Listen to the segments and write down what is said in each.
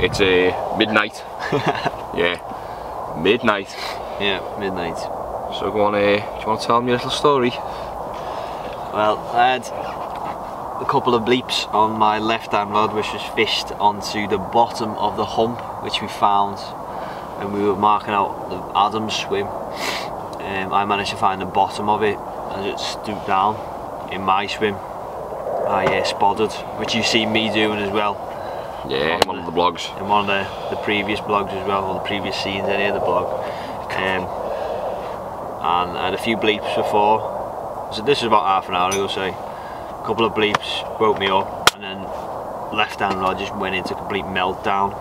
It's midnight. Yeah, midnight. Yeah, midnight. So go on, do you want to tell me a little story? Well, I had a couple of bleeps on my left hand rod which was fished onto the bottom of the hump which we found when we were marking out the Adam's swim. I managed to find the bottom of it as it stooped down in my swim. I spotted, which you've seen me doing as well. Yeah, in one of the blogs. In one of the previous blogs as well, or the previous scenes in the blog. And I had a few bleeps before. So this was about half an hour ago, say. A couple of bleeps woke me up, and then left hand rod just went into complete meltdown.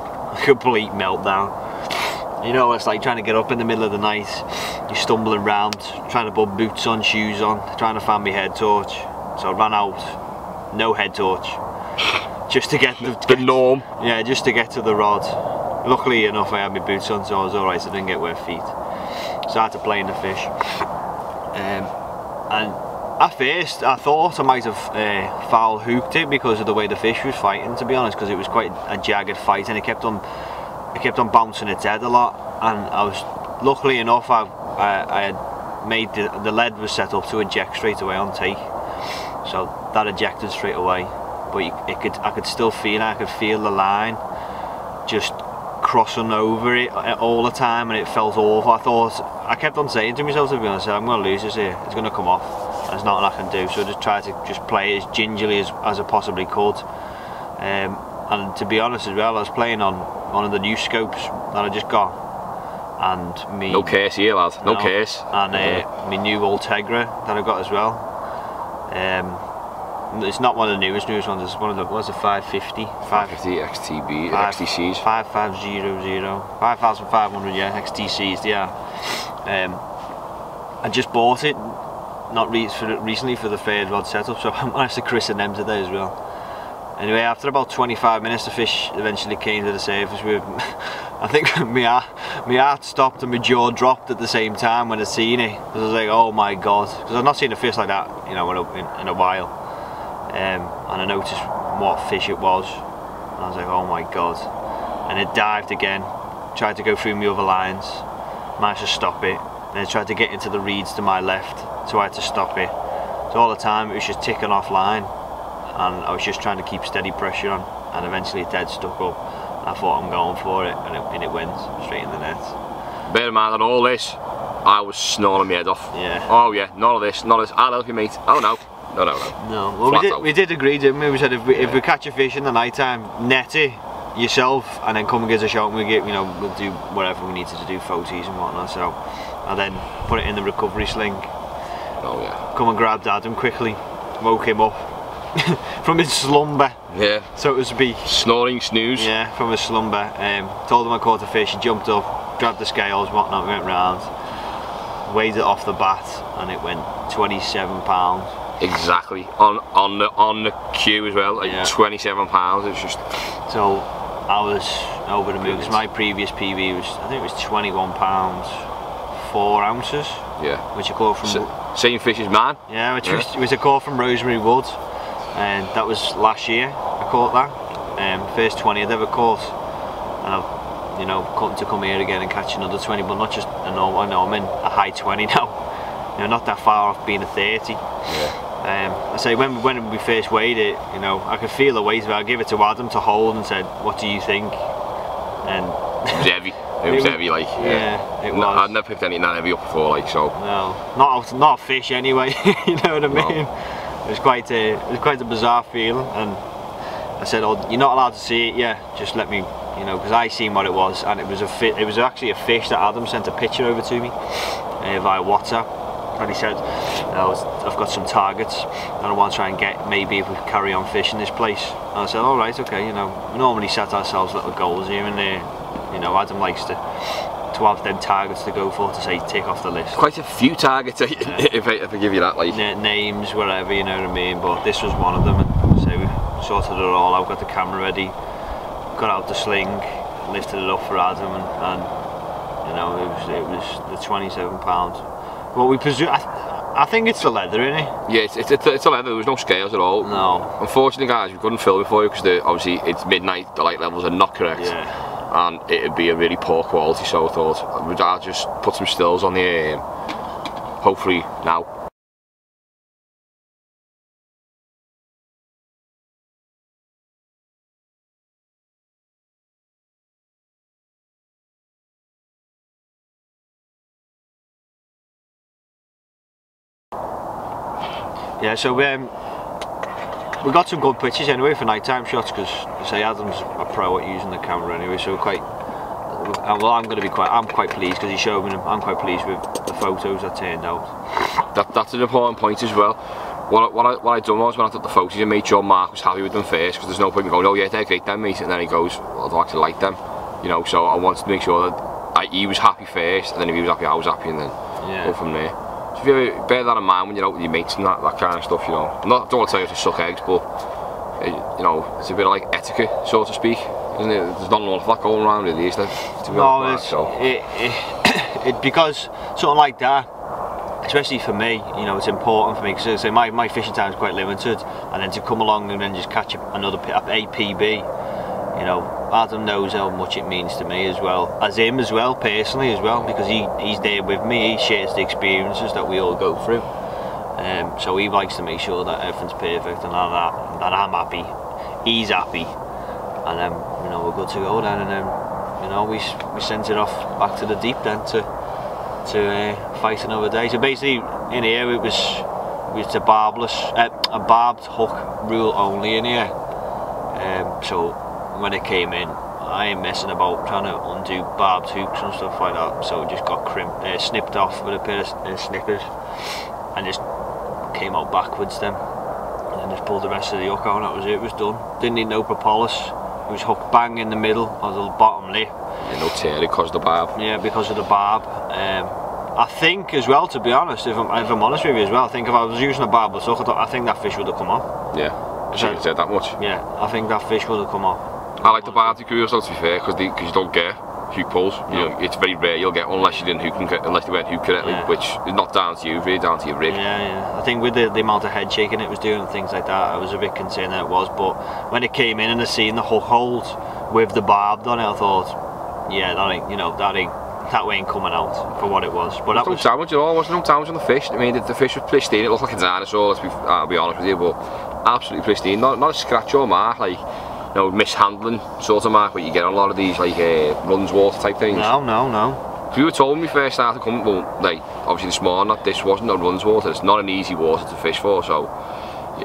Complete meltdown. You know, it's like trying to get up in the middle of the night. You're stumbling around, trying to put boots on, shoes on, trying to find my head torch. So I ran out, no head torch, just to get the norm. Yeah, just to get to the rod. Luckily enough, I had my boots on, so I was alright. So I didn't get wet feet. So I had to play in the fish. And at first, I thought I might have foul hooked it because of the way the fish was fighting. To be honest, because it was quite a jagged fight, and it kept on bouncing its head a lot. And I was, luckily enough, I had made the lead was set up to eject straight away on take. So that ejected straight away, but I could still feel it. I could feel the line just crossing over it all the time, and it felt awful. I kept on saying to myself, to be honest, I'm going to lose this here. It's going to come off. There's nothing I can do. So I just tried to play it as gingerly as I possibly could. And to be honest as well, I was playing on one of the new scopes that I just got, and me. No case here, lad. No case. And my new Ultegra that I got as well. It's not one of the newest ones. It's one of the, what's it, 550? 550 XTB, XTCs. 5500, 5500, yeah, XTCs, yeah. I just bought it, not recently for the third rod setup, so I managed to christen them today as well. Anyway, after about 25 minutes, the fish eventually came to the surface. I think my heart stopped and my jaw dropped at the same time when I seen it. Because I was like, oh my god, because I've not seen a fish like that, you know, in a while. And I noticed what fish it was, and I was like, oh my god. And it dived again, tried to go through my other lines, managed to stop it, and it tried to get into the reeds to my left, so I had to stop it. So all the time it was just ticking off line, and I was just trying to keep steady pressure on, and eventually it dead stuck up. I thought, I'm going for it, and it went straight in the net. Bear in mind, on all this, I was snoring my head off. Yeah. Oh yeah, none of this, I'll help you, mate. Oh no. No. Well, we did agree, didn't we? We said if we catch a fish in the night time, net it yourself, and then come and give us a shot, and we'll do whatever we needed to do, photos and whatnot. So I then put it in the recovery sling. Oh yeah. Come and grabbed Adam quickly, woke him up from his slumber. Yeah. So it was to be snoring snooze. Yeah, from his slumber. Told him I caught a fish. He jumped up, grabbed the scales, whatnot. We went round, weighed it off the bat, and it went 27 pounds. Exactly, on the cue as well, like, yeah. 27 pounds. It was just. So I was over the moon because my previous PB was, I think it was 21 pounds 4 ounces. Yeah. Which I caught from. Same fish as mine. Yeah, which was a caught from Rosemary Wood, and that was last year. I caught that. First 20 I'd ever caught, and I've, you know, to come here again and catch another 20, but not just a normal. I know I'm in a high 20 now. You know, not that far off being a 30. Yeah. I say when we first weighed it, you know, I could feel the weight of it. I gave it to Adam to hold and said, "What do you think?" And it was heavy. It was heavy, like. Yeah, it was. I'd never picked anything that heavy up before, like, so. No, not a fish anyway. You know what I mean? No. It was quite a bizarre feeling, and I said, "Oh, you're not allowed to see it. Yeah, just let me." You know, because I seen what it was, and it was actually a fish that Adam sent a picture over to me via WhatsApp. And he said, I've got some targets and I want to try and get, maybe if we could carry on fishing this place. And I said, alright, okay, you know, we normally set ourselves little goals here and there. You know, Adam likes to have them targets to go for, to say tick off the list. Quite a few targets, if I give you that, like. Names, whatever, you know what I mean, but this was one of them, and so we sorted it all out, got the camera ready, got out the sling, lifted it up for Adam, and you know, it was the 27 pounds. Well, we presume, I I think it's the leather, isn't it? Yeah, it's a leather. There was no scales at all. No. Unfortunately, guys, we couldn't film it for you because obviously it's midnight. The light levels are not correct. Yeah. And it'd be a really poor quality. So I thought I'd just put some stills on the hopefully now. Yeah, so we got some good pictures anyway for nighttime shots because say Adam's a pro at using the camera anyway, so we're quite. Well, I'm quite pleased because he showed me them. I'm quite pleased with the photos that turned out. That's an important point as well. What I done was when I took the photos, I made sure Mark was happy with them first because there's no point in going, oh yeah, they're great then, mate, and then he goes, well, I don't actually like them, you know. So I wanted to make sure that he was happy first, and then if he was happy, I was happy, and then go from there. So if you bear that in mind when you're out with your mates and that kind of stuff, you know. I don't want to tell you to suck eggs, but you know, it's a bit of like etiquette, so to speak, isn't it? There's not an awful lot going around really, is there? No, it's because something like that, especially for me, you know, it's important for me because my fishing time is quite limited, and then to come along and then just catch another PB, you know, Adam knows how much it means to me as well, as him as well, personally as well, because he's there with me, he shares the experiences that we all go through. So he likes to make sure that everything's perfect and that I'm happy, he's happy, and then you know we're good to go then, and then you know we sent it off back to the deep then to fight another day. So basically in here it was a barbed hook rule only in here. So when it came in, I ain't messing about trying to undo barbed hooks and stuff like that. So it just got snipped off with a pair of snippers, and just came out backwards then, and then just pulled the rest of the hook out, and that was it. It was done. Didn't need no propolis. It was hooked bang in the middle of the bottom lip. Yeah, no tear because of the barb. Yeah, because of the barb. I think as well, to be honest, if I'm honest with you as well, I think if I was using a barbless hook, I think that fish would have come off. Yeah, I shouldn't have said that much. Yeah, I think that fish would have come off. I like the barb cruise though, to be fair, because you don't get hook pulls. You know, it's very rare you'll get unless you didn't unless you went hook correctly, which is not down to you, really down to your rig. Yeah. I think with the amount of head shaking it was doing and things like that, I was a bit concerned that it was. But when it came in and I seen the hook holes with the barbed on it, I thought, yeah, that ain't coming out for what it was. But that was no damage at all. Wasn't no damage on the fish. I mean, the fish was pristine. It looked like a dinosaur. I'll be honest with you, but absolutely pristine. Not a scratch or mark like, you know, mishandling sort of mark what you get on a lot of these like runs water type things. No. If you were told when we first started coming, well, like obviously this morning that this wasn't a runs water. It's not an easy water to fish for, so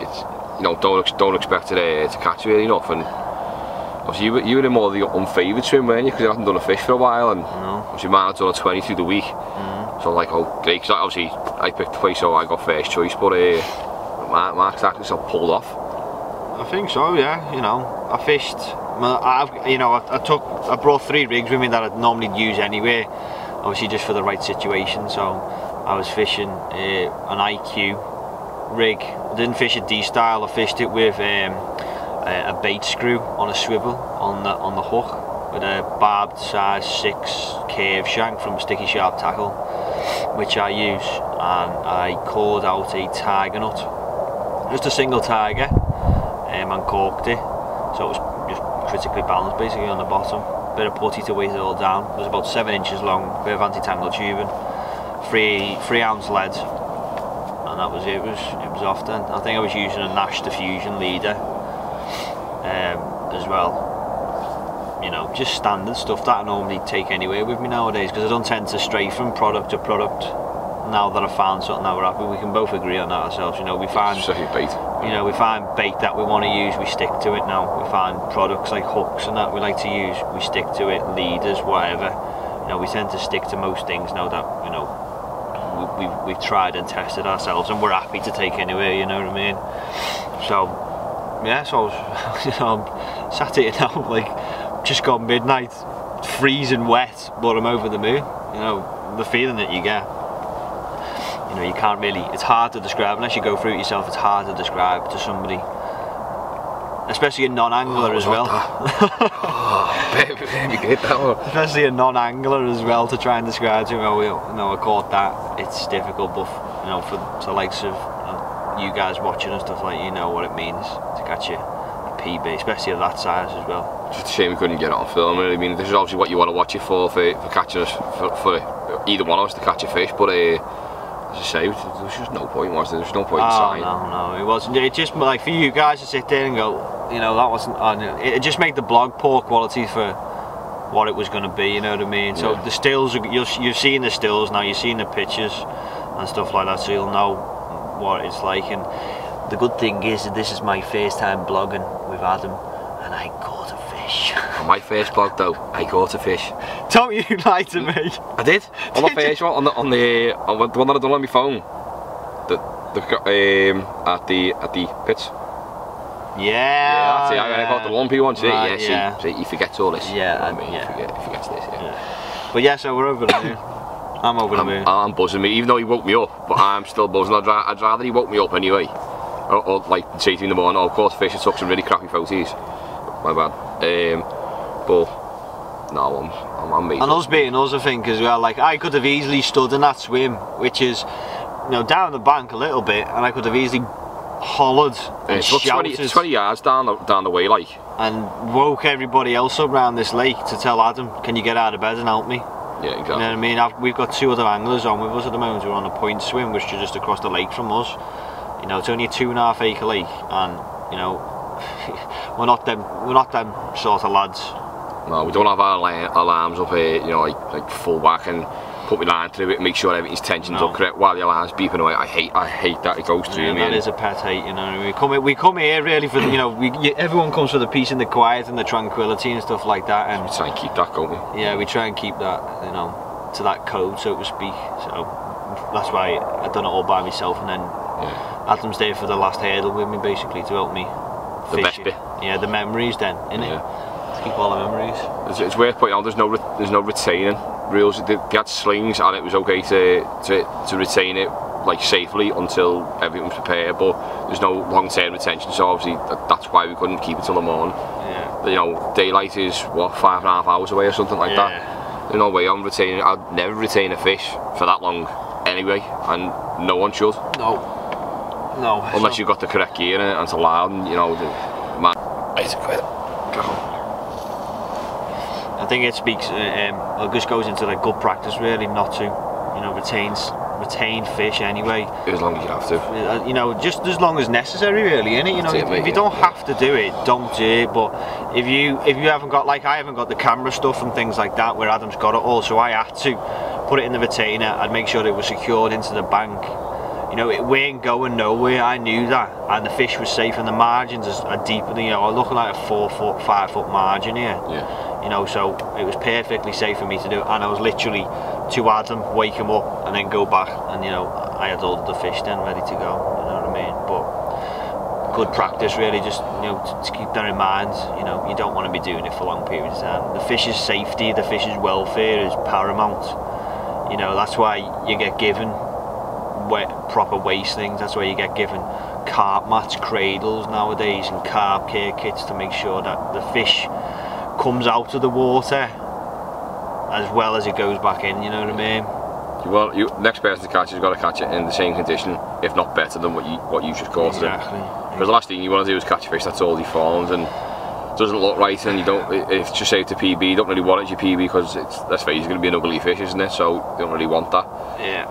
it's, you know, don't expect it to catch really enough. And obviously you were in more of the unfavoured swim, weren't you? Because you hadn't done a fish for a while, and obviously man had done a 20 through the week. So like, oh great, because obviously I picked the place, so I got first choice, but Mark's actually sort of pulled off. I think so, yeah. You know, I fished. I brought 3 rigs with me that I'd normally use anyway, obviously just for the right situation. So I was fishing an IQ rig. I didn't fish a D style. I fished it with a bait screw on a swivel on the hook with a barbed size 6 curve shank from Sticky Sharp Tackle, which I use, and I called out a tiger nut, just a single tiger, and corked it, so it was just critically balanced basically on the bottom. Bit of putty to weight it all down. It was about 7 inches long, bit of anti-tangle tubing, 3 ounce lead, and that was it. It was off then. I think I was using a Nash Diffusion leader as well. You know, just standard stuff that I normally take anywhere with me nowadays, because I don't tend to stray from product to product. Now that I've found something that we're happy, we can both agree on that ourselves. You know, we find bait. You know, we find bait that we want to use, we stick to it now. We find products like hooks and that we like to use, we stick to it. Leaders, whatever. You know, we tend to stick to most things now that, you know, we've tried and tested ourselves, and we're happy to take anywhere. You know what I mean? So yeah, so I was, you know, I'm sat here now, like, just got midnight, freezing wet, but I'm over the moon. You know, the feeling that you get. You know, you can't really, it's hard to describe, unless you go through it yourself, it's hard to describe to somebody, especially a non-angler as well. Especially a non-angler as well, to try and describe to him, oh, you know, I caught that. It's difficult, but you know, for the likes of you guys watching and stuff like, you know what it means to catch a PB, especially of that size as well. Just a shame we couldn't get it on film. I mean, this is obviously what you want to watch it for catching us, for either one of us to catch a fish. But as I say, there was just no point, was there? There was no point in signing. No, it wasn't. It just, like, for you guys to sit there and go, you know, that wasn't. It just made the blog poor quality for what it was going to be. You know what I mean? So the stills, you've seen the stills now. You've seen the pictures and stuff like that, so you'll know what it's like. And the good thing is that this is my first time blogging with Adam, and I caught a fish. On my first blog though, I caught a fish. Don't you lie to me? I did. On my first one, on the one that I done on my phone. At the pits. Yeah. That's it. I got the lumpy one. See, right, see, he forgets all this. Yeah, you know he forgets this. Yeah. But yeah, so we're over the moon. I'm over the moon. I'm buzzing me, even though he woke me up. But I'm still buzzing. I'd rather he woke me up anyway. Or like say to me in the morning, oh, of course, fish. I took some really crappy photos. My bad. But no, I'm amazing. And us being us, I think as well. Like, I could have easily stood in that swim, which is, you know, down the bank a little bit, and I could have easily hollered and shouted. It's 20 yards down the way, like. And woke everybody else up around this lake to tell Adam, can you get out of bed and help me? Yeah, exactly. You know what I mean? We've got 2 other anglers on with us at the moment. We're on a point swim, which is just across the lake from us. You know, it's only a 2.5 acre lake, and you know, we're not them sort of lads. No, we don't have our alarms up here, you know, like full whack and put my line through it and make sure everything's tensioned up correct while the alarm's beeping away. I hate that it goes through me. That is a pet hate, you know. We come here really for, you know, everyone comes for the peace and the quiet and the tranquility and stuff like that. And we try and keep that going. Yeah, we try and keep that, you know, to that code, so to speak. So that's why I've done it all by myself, and then Adam's there for the last hurdle with me, basically, to help me. The best bit. Yeah, the memories then, innit? Yeah. To keep all the memories. It's worth pointing out, there's no retaining rules. They had slings and it was okay to retain it like safely until everything was prepared, but there's no long-term retention, so obviously that's why we couldn't keep it till the morning. Yeah. You know, daylight is what, 5.5 hours away or something like that. There's no way I'm retaining. I'd never retain a fish for that long anyway, and no one should. No. Unless you've got the correct gear in it and it's allowed, and you know, it's I think it speaks, it just goes into like good practice really, not to, you know, retain fish anyway. As long as you have to. You know, just as long as necessary really, innit? You know, if you don't have to do it, don't do it. But if you haven't got, like I haven't got the camera stuff and things like that, where Adam's got it all, so I had to put it in the retainer and make sure it was secured into the bank. You know, it weren't going nowhere, I knew that, and the fish was safe, and the margins are deep, you know, I'm looking like a 4 foot, 5 foot margin here. Yeah. You know, so it was perfectly safe for me to do, and I was literally to Adam, wake him up, and then go back, and you know, I had all the fish then ready to go, you know what I mean? But good practice really, just, you know, to keep that in mind. You know, you don't want to be doing it for long periods of time. The fish's safety, the fish's welfare is paramount. You know, that's why you get given proper waste things. That's why you get given carp mats, cradles nowadays, and carp care kits to make sure that the fish comes out of the water as well as it goes back in, you know what I mean? Well, next person to catch it has got to catch it in the same condition, if not better than what you just caught it. Exactly. Because the last thing you want to do is catch a fish that's already formed and doesn't look right, and you don't. If it's just say to PB, you don't really want it your PB because let's face it, it's going to be an ugly fish, isn't it? So you don't really want that. Yeah.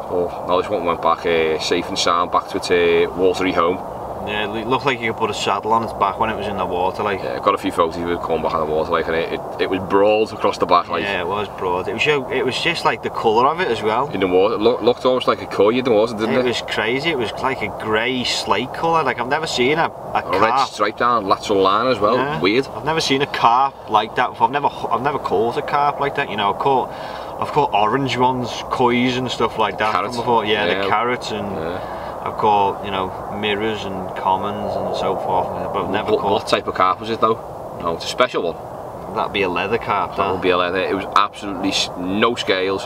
Oh, now this one went back safe and sound back to its watery home. Yeah, it looked like you could put a saddle on its back when it was in the water, like. Yeah, got a few photos of it coming back in the water, like, and it was broad across the back, like. Yeah, it was broad. It was just like the colour of it as well. In the water, it looked almost like a koi in the water, didn't it? It was crazy. It was like a grey slate colour. Like I've never seen a carp. Red stripe down lateral line as well. Yeah. Weird. I've never seen a carp like that. I've never caught a carp like that. You know, I've caught orange ones, kois and stuff like that from before. Yeah, the carrots, and I've caught, you know, mirrors and commons and so forth. But I've never caught. What type of carp was it though? No, it's a special one. That'd be a leather carp. That would be a leather. It was absolutely no scales,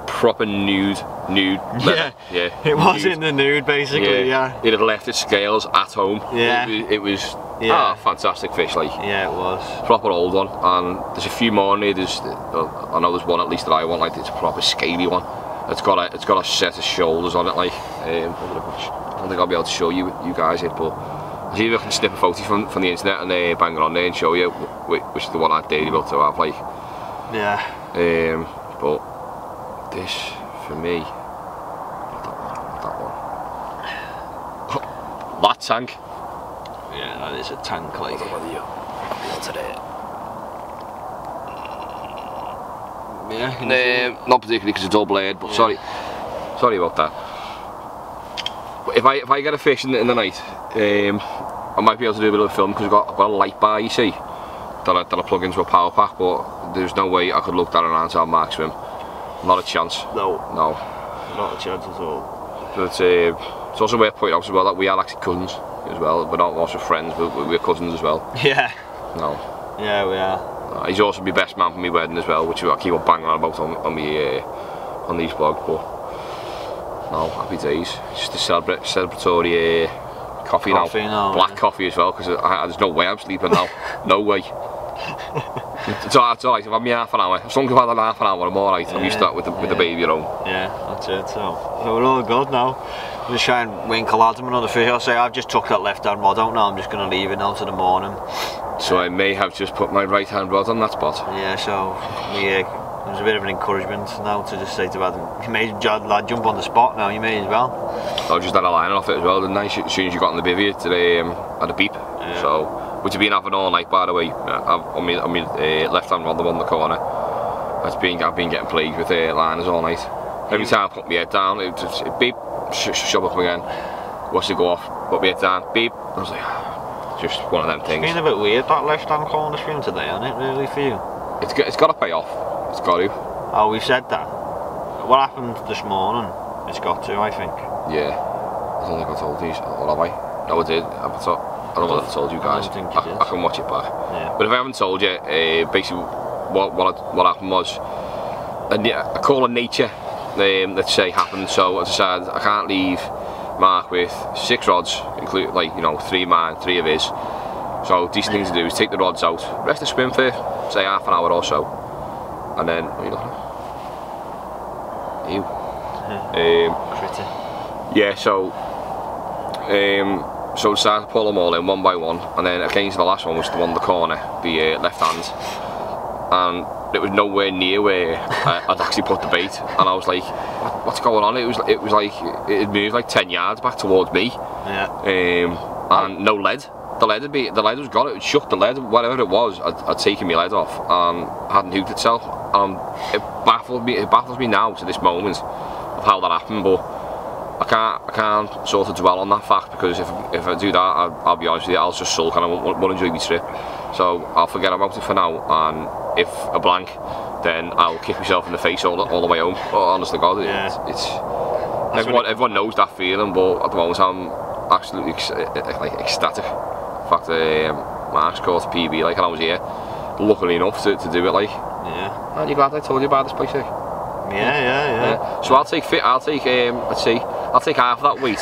proper nude leather. Yeah. It was in the nude basically. Yeah. It had left its scales at home. Yeah. It was. Yeah. Fantastic fish, like. Yeah, it was. Proper old one, and there's a few more in here. I know there's one at least that I want, like it's a proper scaly one. It's got a set of shoulders on it, like. I don't think I'll be able to show you guys it, but I'll see if I can snip a photo from the internet and bang it on there and show you which is the one I'd dearly love to have, like. Yeah. But this, for me, that one. That tank. Yeah, that is a tank, like. Yeah. Not particularly because it's all blade, but sorry about that. But if I get a fish in the night, I might be able to do a bit of a film because I've got a light bar, you see, that I plug into a power pack, but there's no way I could look that around to have Mark swim. Not a chance. No. Not a chance at all. But it's also worth pointing out as well that we are actually cousins as well. We're not also friends, but we're cousins as well. Yeah. No. Yeah, we are. He's also my best man for my wedding as well, which I keep on banging on about on these vlogs. But no, happy days. Just a celebratory coffee now. Black coffee as well, because there's no way I'm sleeping now. No way. It's alright. I've had me half an hour. As long as I've had half an hour, I'm alright. I'm used to that with the baby at home. Yeah, that's it. So we're all good now. I'm just trying to winkle at him another fish. I'll say I've just took that left hand rod out now. I'm just going to leave it now to the morning. So I may have just put my right hand rod on that spot. Yeah, so it was a bit of an encouragement now to just say to Adam, you may lad jump on the spot now, you may as well. I just had a line off it as well, didn't I? As soon as you got on the bivvy, at a beep. Yeah. So, which have been having all night, by the way. On my left hand rod, the one in the corner. I've been getting plagued with liners all night. Every time I put my head down, it beep, shove up again. Watch it go off, put my head down, beep. I was like, just one of them things. It's been a bit weird, that left hand corner swim today, hasn't it, really, for you? It's got to pay off. It's got to. Oh, we've said that. What happened this morning? It's got to, I think. Yeah. I don't think I told you. Or have I? No, I did. I don't know what I told you guys. I don't think you did. I can watch it back. Yeah. But if I haven't told you, basically what happened was a call of nature, let's say, happened. So as I said, I can't leave Mark with 6 rods, including, like, you know, 3 mine, 3 of his. So decent thing to do is take the rods out, rest the swim for say half an hour or so, and then what are you looking at? Critter. Yeah, so decided to pull them all in one by one, and then against the last one, was the one in the corner, the left hand, and it was nowhere near where I'd actually put the bait, and I was like, what's going on? It was like it had moved like 10 yards back towards me. Yeah. And no lead. The lead was gone. It had shook the lead, whatever it was. I'd taken my lead off and hadn't hooked itself. It baffles me now to this moment of how that happened. But I can't sort of dwell on that fact, because if I do that, I'll be honest with you, I'll just sulk and I won't enjoy my trip. So I'll forget about it for now, and if a blank, then I'll kick myself in the face all the way home. But honest to God, everyone knows that feeling, but at the moment I'm absolutely ecstatic. In fact, Mark's caught a PB, like, and I was here, luckily enough to do it, like. Yeah. Aren't you glad I told you about this place, like? Yeah. So I'll take half of that weight.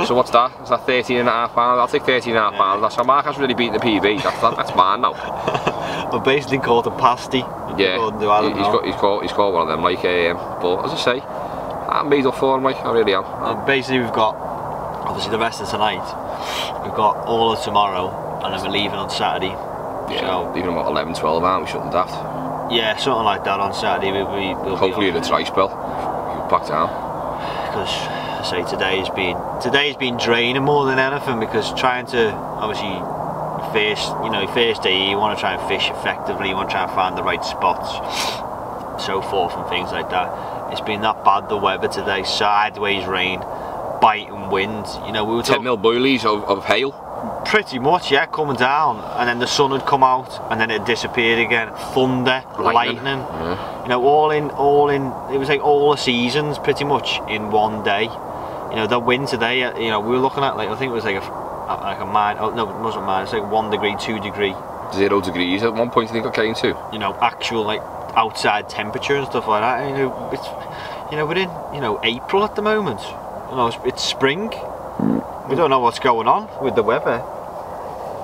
So what's that? Is that 13.5 pounds? I'll take 13.5 pounds. That's how Mark has really beaten the PB. That's mine now. We're basically called a pasty. Yeah. He's called one of them, like. But as I say, I'm made up for him, like, I really am. Basically, we've got obviously the rest of tonight. We've got all of tomorrow, and then we're leaving on Saturday. Yeah. So, leaving about 11, 12 aren't we? Shouldn't daft. Yeah, something like that on Saturday. We'll hopefully in a dry spell. We'll back down. Because I say today's been draining more than anything, because trying to obviously first day you want to try and fish effectively, you want to try and find the right spots, so forth and things like that. It's been that bad, the weather today, sideways rain, biting wind. You know, we were 10 mil boilies of hail. Pretty much, yeah, coming down, and then the sun would come out, and then it disappeared again. Thunder, lightning. Yeah. You know, all in. It was like all the seasons pretty much in one day. You know, the wind today. You know, we were looking at, like, I think it was like a mine. Oh no, it wasn't mine. It's like 1 degree, 2 degree. 0 degrees at one point, I think I came to. You know, actual like outside temperature and stuff like that. You know, we're in April at the moment. You know, it's spring. We don't know what's going on with the weather,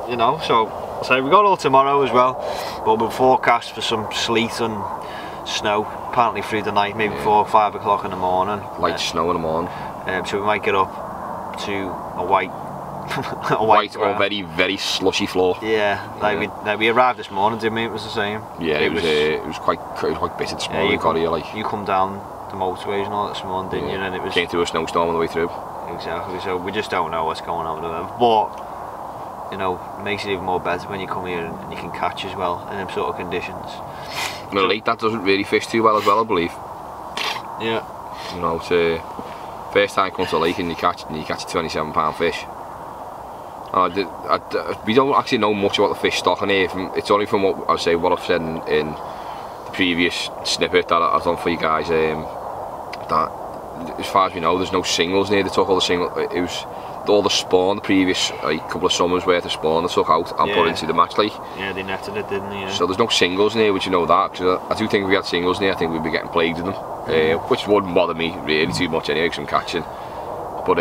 you know, so we got all tomorrow as well, but we'll forecast for some sleet and snow apparently through the night, maybe 4 or 5 o'clock in the morning. Light snow in the morning. So we might get up to a white white or very slushy floor. Yeah, like we arrived this morning, didn't we? It was the same. Yeah, it was quite bitter this morning. You come down the motorways and all this morning, didn't you? And it was came through a snowstorm on the way through. Exactly. So we just don't know what's going on with them. But you know, it makes it even more better when you come here and you can catch as well in them sort of conditions. And the lake that doesn't really fish too well as well, I believe. Yeah. You know, it's first time come to the lake and you catch a £27 fish. We don't actually know much about the fish stock in here. It's only from what I've said in the previous snippet that I've done for you guys. That as far as we know, there's no singles near. They took all the singles. It was all the spawn, the previous couple of summers worth of spawn they took out and put into the match lake. Yeah, they netted it, didn't they? Yeah. So there's no singles near, which you know that. Cause I do think if we had singles near, I think we'd be getting plagued with them, which wouldn't bother me really too much anyway, because I'm catching. But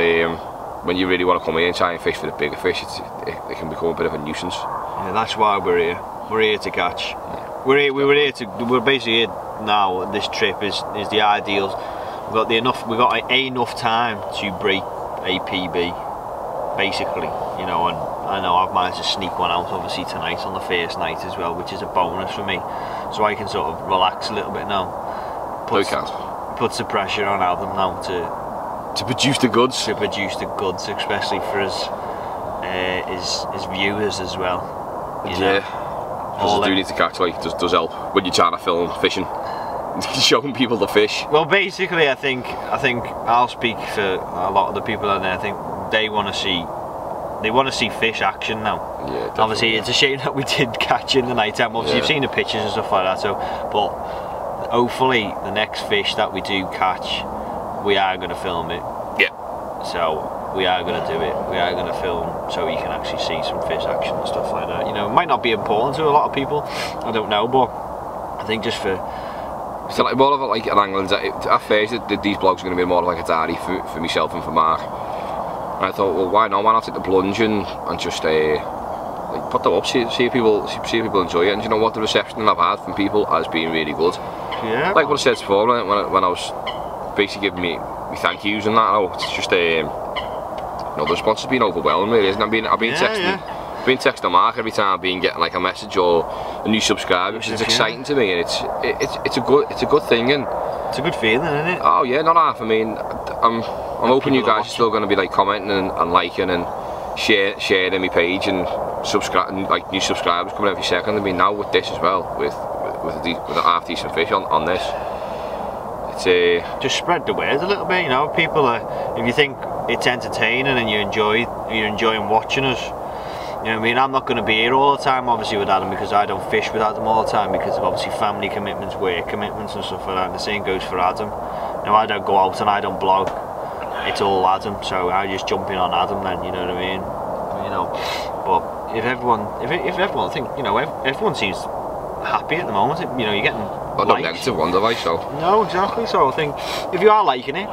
when you really want to come here and try and fish for the bigger fish, it can become a bit of a nuisance. Yeah, that's why we're here. We're here to catch. Yeah. We're basically here now. This trip is the ideal. We've got enough time to break a PB, basically. You know, and I know I've managed to sneak one out obviously tonight on the first night as well, which is a bonus for me. So I can sort of relax a little bit now. Puts the pressure on Adam now to produce the goods. To produce the goods, especially for his viewers as well. Yeah, because I do need to catch, like, does help when you're trying to film fishing. Showing people the fish. Well, basically, I think I'll speak for a lot of the people out there. I think they want to see fish action now. Yeah, obviously, it's a shame that we did catch in the night time. Obviously, you've seen the pictures and stuff like that. So, but hopefully, the next fish that we do catch, we are going to film it. Yeah. So we are going to do it. We are going to film so you can actually see some fish action and stuff like that. You know, it might not be important to a lot of people. I don't know, but I think just for. So like more of a, like an angling. At first, these blogs are going to be more like a diary for myself and for Mark. And I thought, well, why not? Why not take the plunge and just like put them up, see if people enjoy it. And you know what, the reception I've had from people has been really good. Yeah. Like what I said before, when I was basically giving me thank yous and that. Oh, it's just you know, the response has been overwhelming, really, isn't it? I've been texting Mark every time I've been getting like a message or a new subscriber, which is exciting to me, and it's a good thing, and it's a good feeling, isn't it? Oh yeah, not half. I mean, I'm hoping you guys are still going to be like commenting and liking and sharing my page and subscribing, like new subscribers coming every second. I mean, now with this as well, with a half decent fish on this, it's just spread the word a little bit. You know, people are, if you think it's entertaining and you're enjoying watching us. You know what I mean? I'm not going to be here all the time, obviously, with Adam, because I don't fish with Adam all the time because of obviously family commitments, work commitments and stuff like that. And the same goes for Adam. Now, I don't go out and I don't blog. It's all Adam, so I just jump in on Adam then, you know what I mean? You know, but if everyone think, you know, everyone seems happy at the moment. You know, you're getting not negative one device, so. No, exactly. So I think if you are liking it,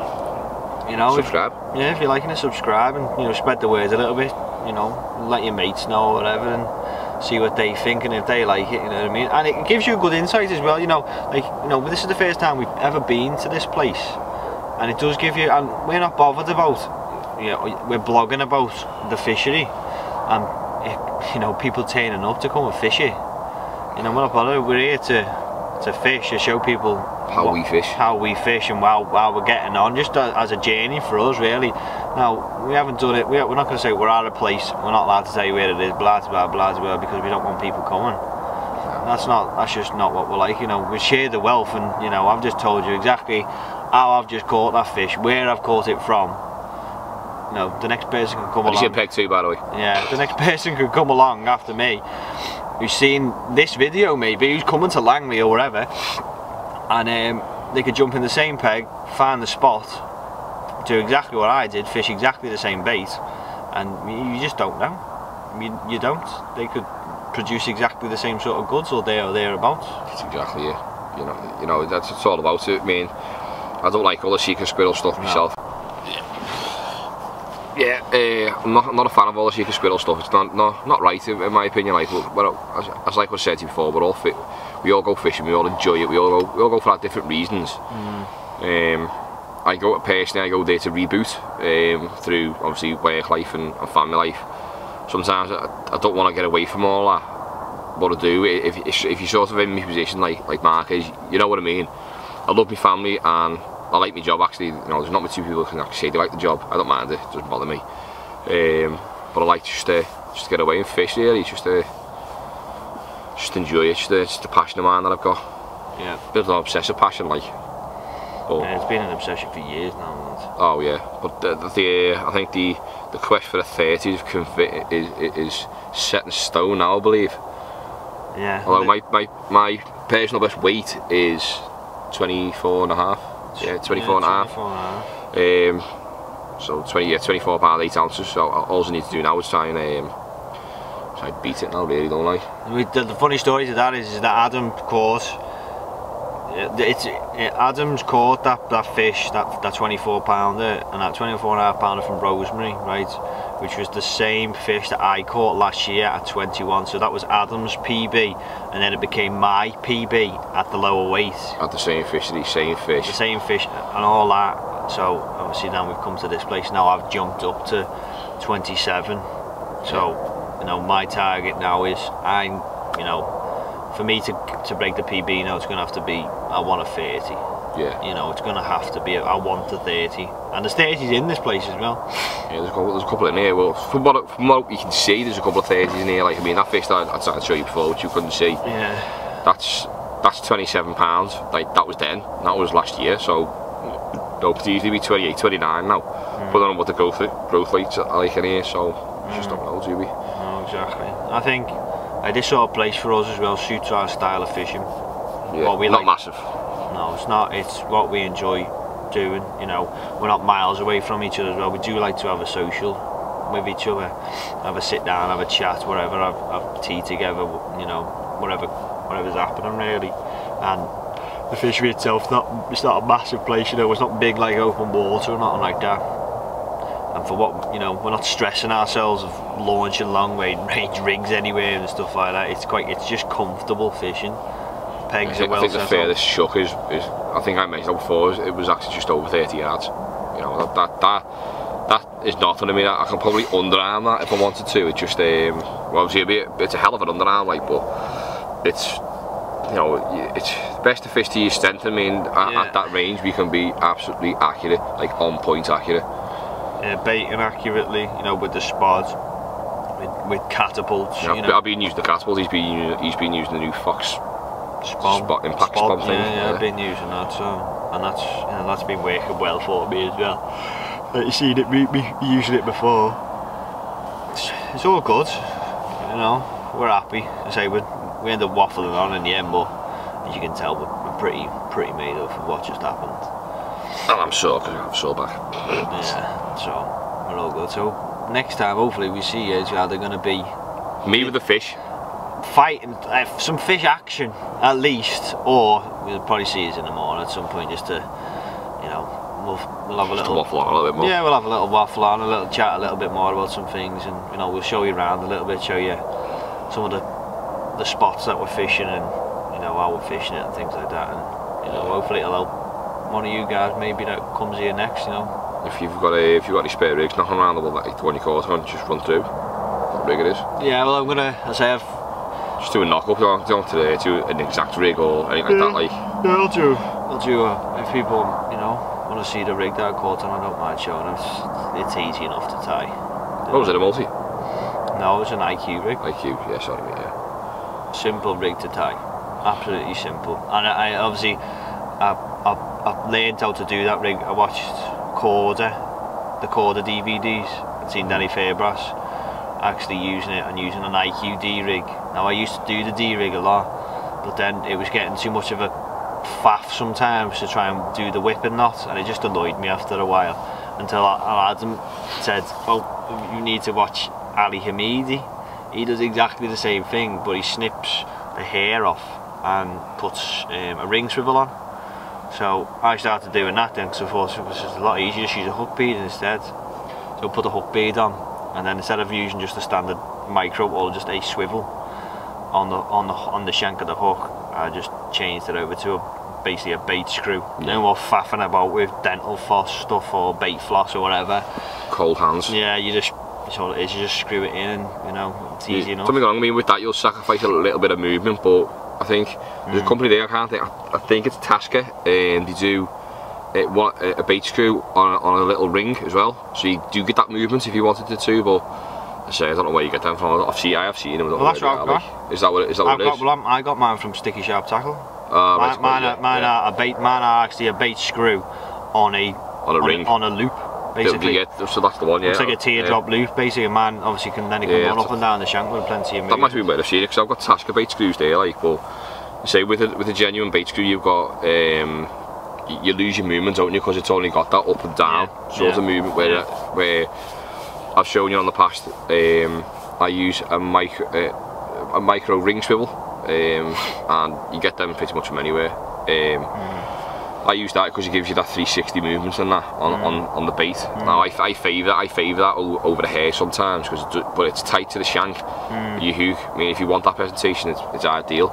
you know, subscribe. If you're liking it, subscribe and, you know, spread the word a little bit. You know, let your mates know or whatever and see what they think and if they like it, you know what I mean? And it gives you a good insight as well, you know, like, you know, this is the first time we've ever been to this place, and it does give you, and we're not bothered about, you know, we're blogging about the fishery and, you know, people turning up to come and fish it. You know, we're not bothered, we're here to fish, to show people how we fish and how we're getting on, just as a journey for us, really. Now, we haven't done it, we're not going to say we're at a place, we're not allowed to tell you where it is, blah blah blah blah, because we don't want people coming. That's just not what we're like, you know. We share the wealth, and, you know, I've just told you exactly how I've just caught that fish, where I've caught it from. You know, the next person can come along. You peg too, by the way. Yeah, the next person could come along after me, who's seen this video maybe, who's coming to Langley or wherever, and they could jump in the same peg, find the spot, do exactly what I did, fish exactly the same bait, and you just don't know. You don't. They could produce exactly the same sort of goods or thereabouts. That's exactly it. You know, that's what it's all about. I mean, I don't like all the secret squirrel stuff myself. Yeah, I'm not a fan of all the secret squirrel stuff. It's not right in my opinion. Like, as like I said to you before, we're all fit. We all go fishing. We all enjoy it. We all go for our different reasons. I go there to reboot through obviously work life and family life. Sometimes I don't want to get away from all that. What I do, if you're sort of in my position like Mark is, you know what I mean. I love my family and I like my job actually. You know, there's not many people who can actually say they like the job. I don't mind it, doesn't bother me. But I like just to get away and fish really, just enjoy it. Just a passion of mine that I've got. Yeah. Bit of an obsessive passion, like. But, yeah, it's been an obsession for years now. Oh yeah, but I think the quest for the 30s is set in stone now, I believe. Yeah. Although my personal best weight is 24 and a half. Yeah, 24 and a half. So 24 pound 8 ounces. So all I need to do now is try and beat it now, really, don't I? The funny story to that is that Adam caught. Adam's caught that fish, that 24 pounder and that 24 and a half pounder from Rosemary, right? Which was the same fish that I caught last year at 21. So that was Adam's PB, and then it became my PB at the lower weight. At the same fish, the same fish and all that. So obviously now we've come to this place. Now I've jumped up to 27. So you know, my target now is for me to break the PB now, it's going to have to be, I want a 30. Yeah. You know, it's going to have to be, I want a 30. And there's 30s in this place as well. Yeah, there's a couple in here. Well, from what you can see, there's a couple of 30s in here. Like, I mean, that fish that I tried to show you before, which you couldn't see. Yeah. That's 27 pounds. Like, that was then. That was last year. So, it could easily be 28, 29 now. But I don't know what the growth rates are like in here. So, just don't know, do we? No, exactly. I think this sort of place for us as well suits our style of fishing. Yeah, what we not like. massive. No, it's not. It's what we enjoy doing. You know, we're not miles away from each other as well. We do like to have a social with each other, have a sit down, have a chat, whatever, have tea together. You know, whatever's happening really. And the fishery itself, it's not a massive place. You know, it's not big like open water or nothing like that. And for what, you know, we're not stressing ourselves of launching long range rigs anywhere and stuff like that. It's just comfortable fishing. Pegs are well set up. I think the furthest shuck is I think I mentioned before, it was actually just over 30 yards. You know, that is nothing. I mean, I can probably underarm that if I wanted to. It just well, obviously it's a hell of an underarm, like, but it's, you know, it's best to fish to your strength. I mean, at that range we can be absolutely accurate, like on point accurate. Yeah, baiting accurately, you know, with the spot, with catapults. Yeah, you know. I've been using the catapult. He's been using the new Fox spot impact spot thing. Yeah, I've been using that, so, and that's been working well for me as well. You've seen it, me using it before. It's all good, you know. We're happy. I say we end up waffling on in the end, but as you can tell, we're pretty made up for what just happened. And I'm sore because I'm sore back. Yeah, so we're all good. So next time, hopefully, we see you. It's either going to be me with the fish, fighting, some fish action at least, or we'll probably see us in the morning at some point, just to, you know, we'll have a little waffle on a little bit more. Yeah, we'll have a little waffle on, a little chat a little bit more about some things, and you know, we'll show you around a little bit, show you some of the spots that we're fishing and you know how we're fishing it and things like that, and you know, hopefully it'll help one of you guys maybe that comes here next, you know. If you've got any spare rigs knocking around, like the one you caught on, just run through what rig it is. Yeah, well, I've just do a knock up, don't today, do an exact rig or anything like that, like. Yeah, I'll do if people, you know, want to see the rig that I caught on, I don't mind showing them. It's easy enough to tie. Oh, was it a multi? No, it was an IQ rig. IQ, yeah, sorry mate, yeah. Simple rig to tie, absolutely simple. And I obviously, I've learned how to do that rig. I watched the Corda DVDs. I'd seen Danny Fairbrass actually using it and using an IQ D rig. Now I used to do the D rig a lot, but then it was getting too much of a faff sometimes to try and do the whipping knot, and it just annoyed me after a while, until Adam said, oh, you need to watch Ali Hamidi. He does exactly the same thing, but he snips the hair off and puts a ring swivel on. So I started doing that then, because I thought it was just a lot easier to use a hook bead instead. So I put a hook bead on, and then instead of using just a standard micro or just a swivel on the shank of the hook, I just changed it over to a basically a bait screw. No more faffing about with dental floss stuff or bait floss or whatever. Cold hands. Yeah, you just, that's all it is, you just screw it in and, you know, it's easy enough. Don't get me wrong, I mean, with that you'll sacrifice a little bit of movement, but I think there's a company there, I think it's Tasker, and they do a bait screw on a little ring as well, so you do get that movement if you wanted to, but I don't know where you get them from. I have seen them. Well, that's what I've got. Is that what it is? Well, I got mine from Sticky Sharp Tackle. Mine are actually a bait screw on a ring, on a loop, basically. So that's the one. Yeah. It's like a teardrop loop, basically. A man obviously can run up and down the shank with plenty of movement. That might be better, because I've got Tasker bait screws there, like, but say with a genuine bait screw, you've got you lose your movement, don't you? Because it's only got that up and down sort of movement where I've shown you on the past. I use a micro ring swivel, and you get them pretty much from anywhere. I use that because it gives you that 360 movement and that on the bait. Now I favour that over the hair sometimes, but it's tight to the shank. You hook. I mean, if you want that presentation, it's ideal.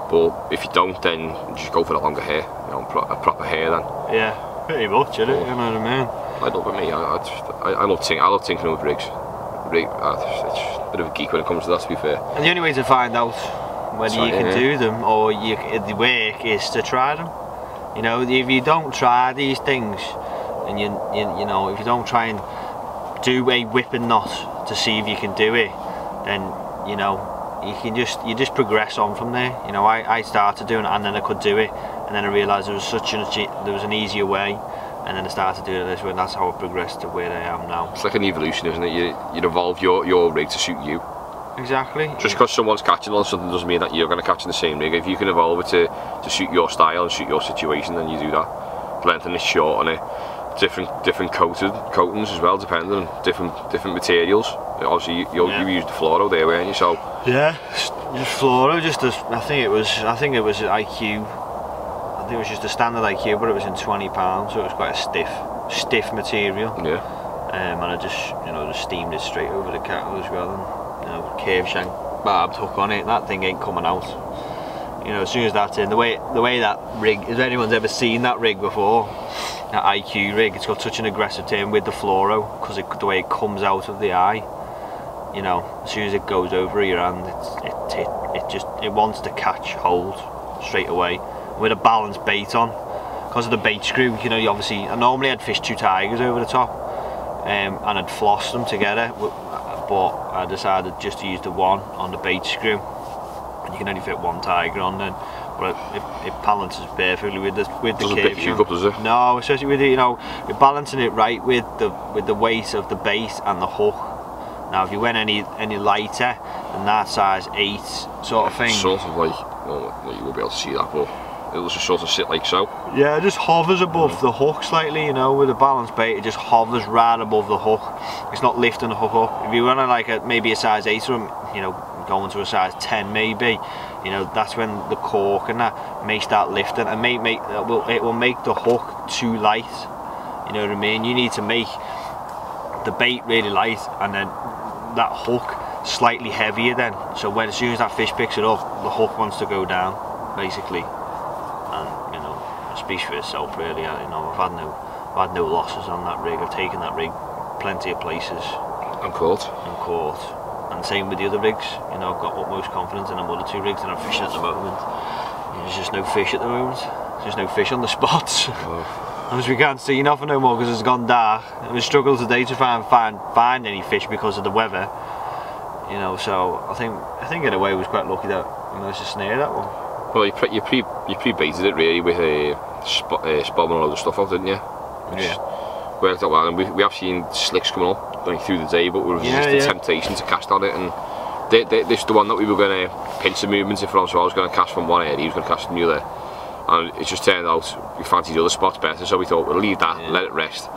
But if you don't, then you just go for the longer hair, you know, a proper hair then. Yeah, pretty much, isn't it? You know what I mean? I love it, me. I love tinkering with rigs. It's a bit of a geek when it comes to that, to be fair. And the only way to find out whether you can do them or the work is to try them. You know, if you don't try these things, and you know, if you don't try and do a whipping knot to see if you can do it, then you know you just progress on from there. You know, I started doing it and then I could do it, and then I realised there was an easier way. And then I started doing it this way, and that's how I progressed to where I am now. It's like an evolution, isn't it? You evolve your rig to suit you. Exactly. Just because someone's catching on something doesn't mean that you're going to catch in the same rig. If you can evolve it to suit your style and suit your situation, then you do that. Lengthen it, shorten it, different coatings as well, depending on different materials. Obviously, you used the fluoro there, weren't you? So yeah, just fluoro. I think it was IQ. It was just a standard IQ, but it was in £20, so it was quite a stiff material. Yeah. And I just steamed it straight over the cattle as well, and curve shank barbed hook on it. That thing ain't coming out. You know, as soon as that's in, the way that rig, if anyone's ever seen that rig before, that IQ rig, it's got such an aggressive turn with the fluoro because the way it comes out of the eye. You know, as soon as it goes over your hand, it wants to catch hold straight away. With a balanced bait on, because of the bait screw, you know, I normally I'd fish 2 tigers over the top, and I'd floss them together, but I decided just to use the one on the bait screw, and you can only fit 1 tiger on then, but it balances perfectly with the curve shank. Does it? No, especially with it, you know, you're balancing it right with the weight of the bait and the hook. Now, if you went any lighter than that size 8 sort of thing, sort of like, well, you won't be able to see that, but it'll just sort of sit like so. Yeah, it just hovers above the hook slightly, you know, with a balanced bait, it just hovers right above the hook. It's not lifting the hook up. If you run like maybe a size 8 or, you know, going to a size 10 maybe, you know, that's when the cork and that may start lifting, and it will make the hook too light. You know what I mean? You need to make the bait really light, and then that hook slightly heavier then. So as soon as that fish picks it up, the hook wants to go down, basically. And you know, it speaks for itself really. You know, I've had no losses on that rig. I've taken that rig plenty of places. And caught. And same with the other rigs. You know, I've got utmost confidence in them other 2 rigs that I'm fishing at the moment. There's just no fish at the moment. There's just no fish on the spots. As we can't see nothing no more because it's gone dark. We struggle today to find any fish because of the weather. You know, so I think in a way I was quite lucky that I managed to snare that one. Well, you pre-baited it really with a spobbing and all the stuff out, didn't you? Which worked out well, and we have seen slicks coming up going through the day, but we resisted the temptation to cast on it, and this is the one that we were going to pinch the movements from, so I was going to cast from one area, he was going to cast from the other, and it just turned out we fancied the other spots better, so we thought we'll leave that, let it rest.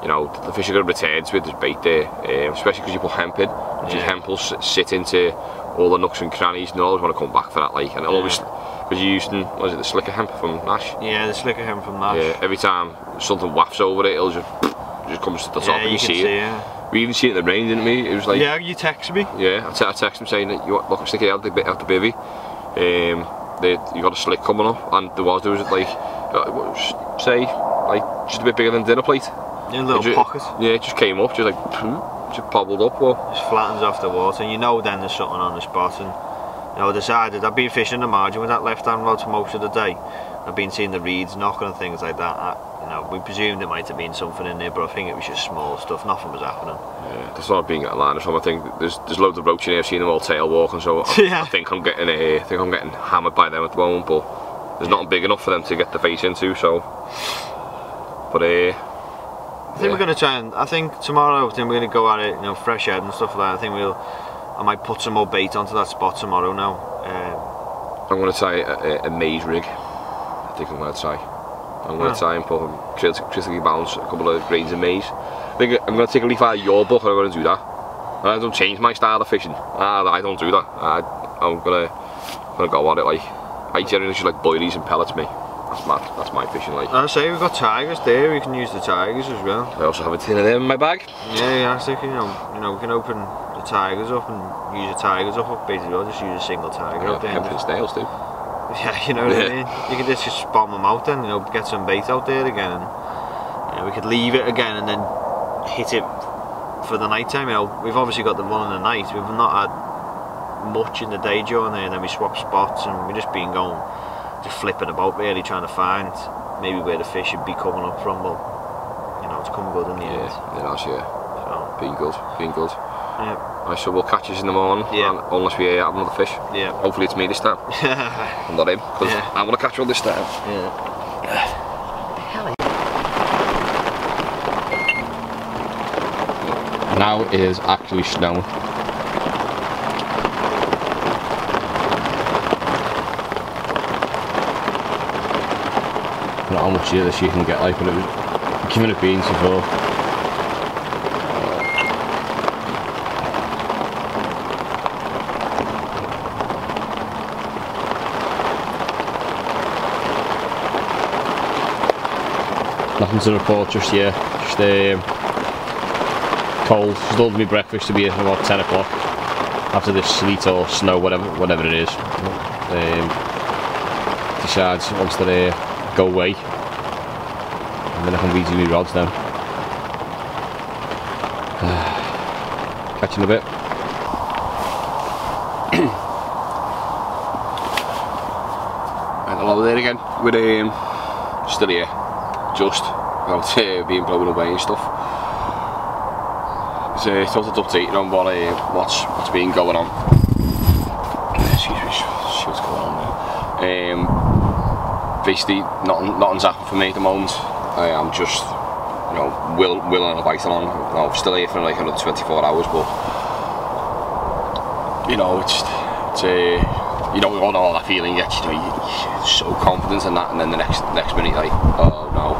You know, the fish are going to return to it, there's bait there, especially because you put hemp in, which hemp will sit into all the nooks and crannies, and you always want to come back for that, like, and always, because you're using, what is it, the slicker hemp from Nash? Yeah, the slicker hemp from Nash. Yeah, every time something wafts over it, it'll just comes to the top, and you see it. We even see it in the rain, didn't we? It was like, yeah, you texted me. Yeah, I texted him saying that you look, stick it out the bivvy. you got a slick coming up, and there was like, say, like just a bit bigger than dinner plate. In a little pocket. Yeah, it just came up, just like, just pobbled up. Just flattens off the water, and you know then there's something on the spot. And you know, I decided, I've been fishing the margin with that left hand rod for most of the day. I've been seeing the reeds knocking and things like that. You know, we presumed it might have been something in there, but I think it was just small stuff. Nothing was happening. Yeah, that's not being at a line or something. I think there's loads of roach in here. I've seen them all tail walking, so yeah. I think I'm getting hammered by them at the moment. But there's nothing big enough for them to get the face into. So, but I think we're going to try and, I think tomorrow, we're going to go at it, you know, fresh head and stuff like that. I think I might put some more bait onto that spot tomorrow now. I'm going to try a maze rig. I think I'm going to try. I'm going to try and put critically balance a couple of grains of maize. I think I'm going to take a leaf out of your book and I'm going to do that. And I don't change my style of fishing. I don't do that. I'm going to go at it like, I generally just like boilies and pellets, me. That's my fishing like. I say we've got tigers there, we can use the tigers as well. I also have a tin of them in my bag. Yeah, I think, you know, we can open the tigers up and use the tigers up, basically I'll just use a single tiger out there. Hemp snails too. Yeah, you know what I mean? You can just spot them out then, you know, get some bait out there again, and you know, we could leave it again and then hit it for the night time. You know, we've obviously got the one in the night, we've not had much in the day during there, and then we swap spots and we've just been going, just flipping about really, trying to find maybe where the fish should be coming up from, but you know, it's come good in the end. Yeah, so, being good. Yeah. Right, so we'll catch us in the morning, unless we have another fish. Yeah. Hopefully it's me this time. I'm not him, because I want to catch one this time. Now it is actually snowing. I don't know how much of this you can get, like, but it was giving it beans before. Nothing to report just yet, just cold. Just ordered me breakfast to be at about 10 o'clock after this sleet or snow, whatever it is. Decides once they go away, and then I can redo my rods then. Catch you in a bit. And hello there again, with still here. Just without being blown away and stuff. It's a total update on what's been going on. Excuse me, see what's going on there. Basically, nothing's happened for me at the moment. I'm just, you know, willing on a bite along. You know, I'm still here for like another 24 hours, but you know, it's you know, we all know that feeling. You know, you're so confident in that, and then the next minute, like, oh no,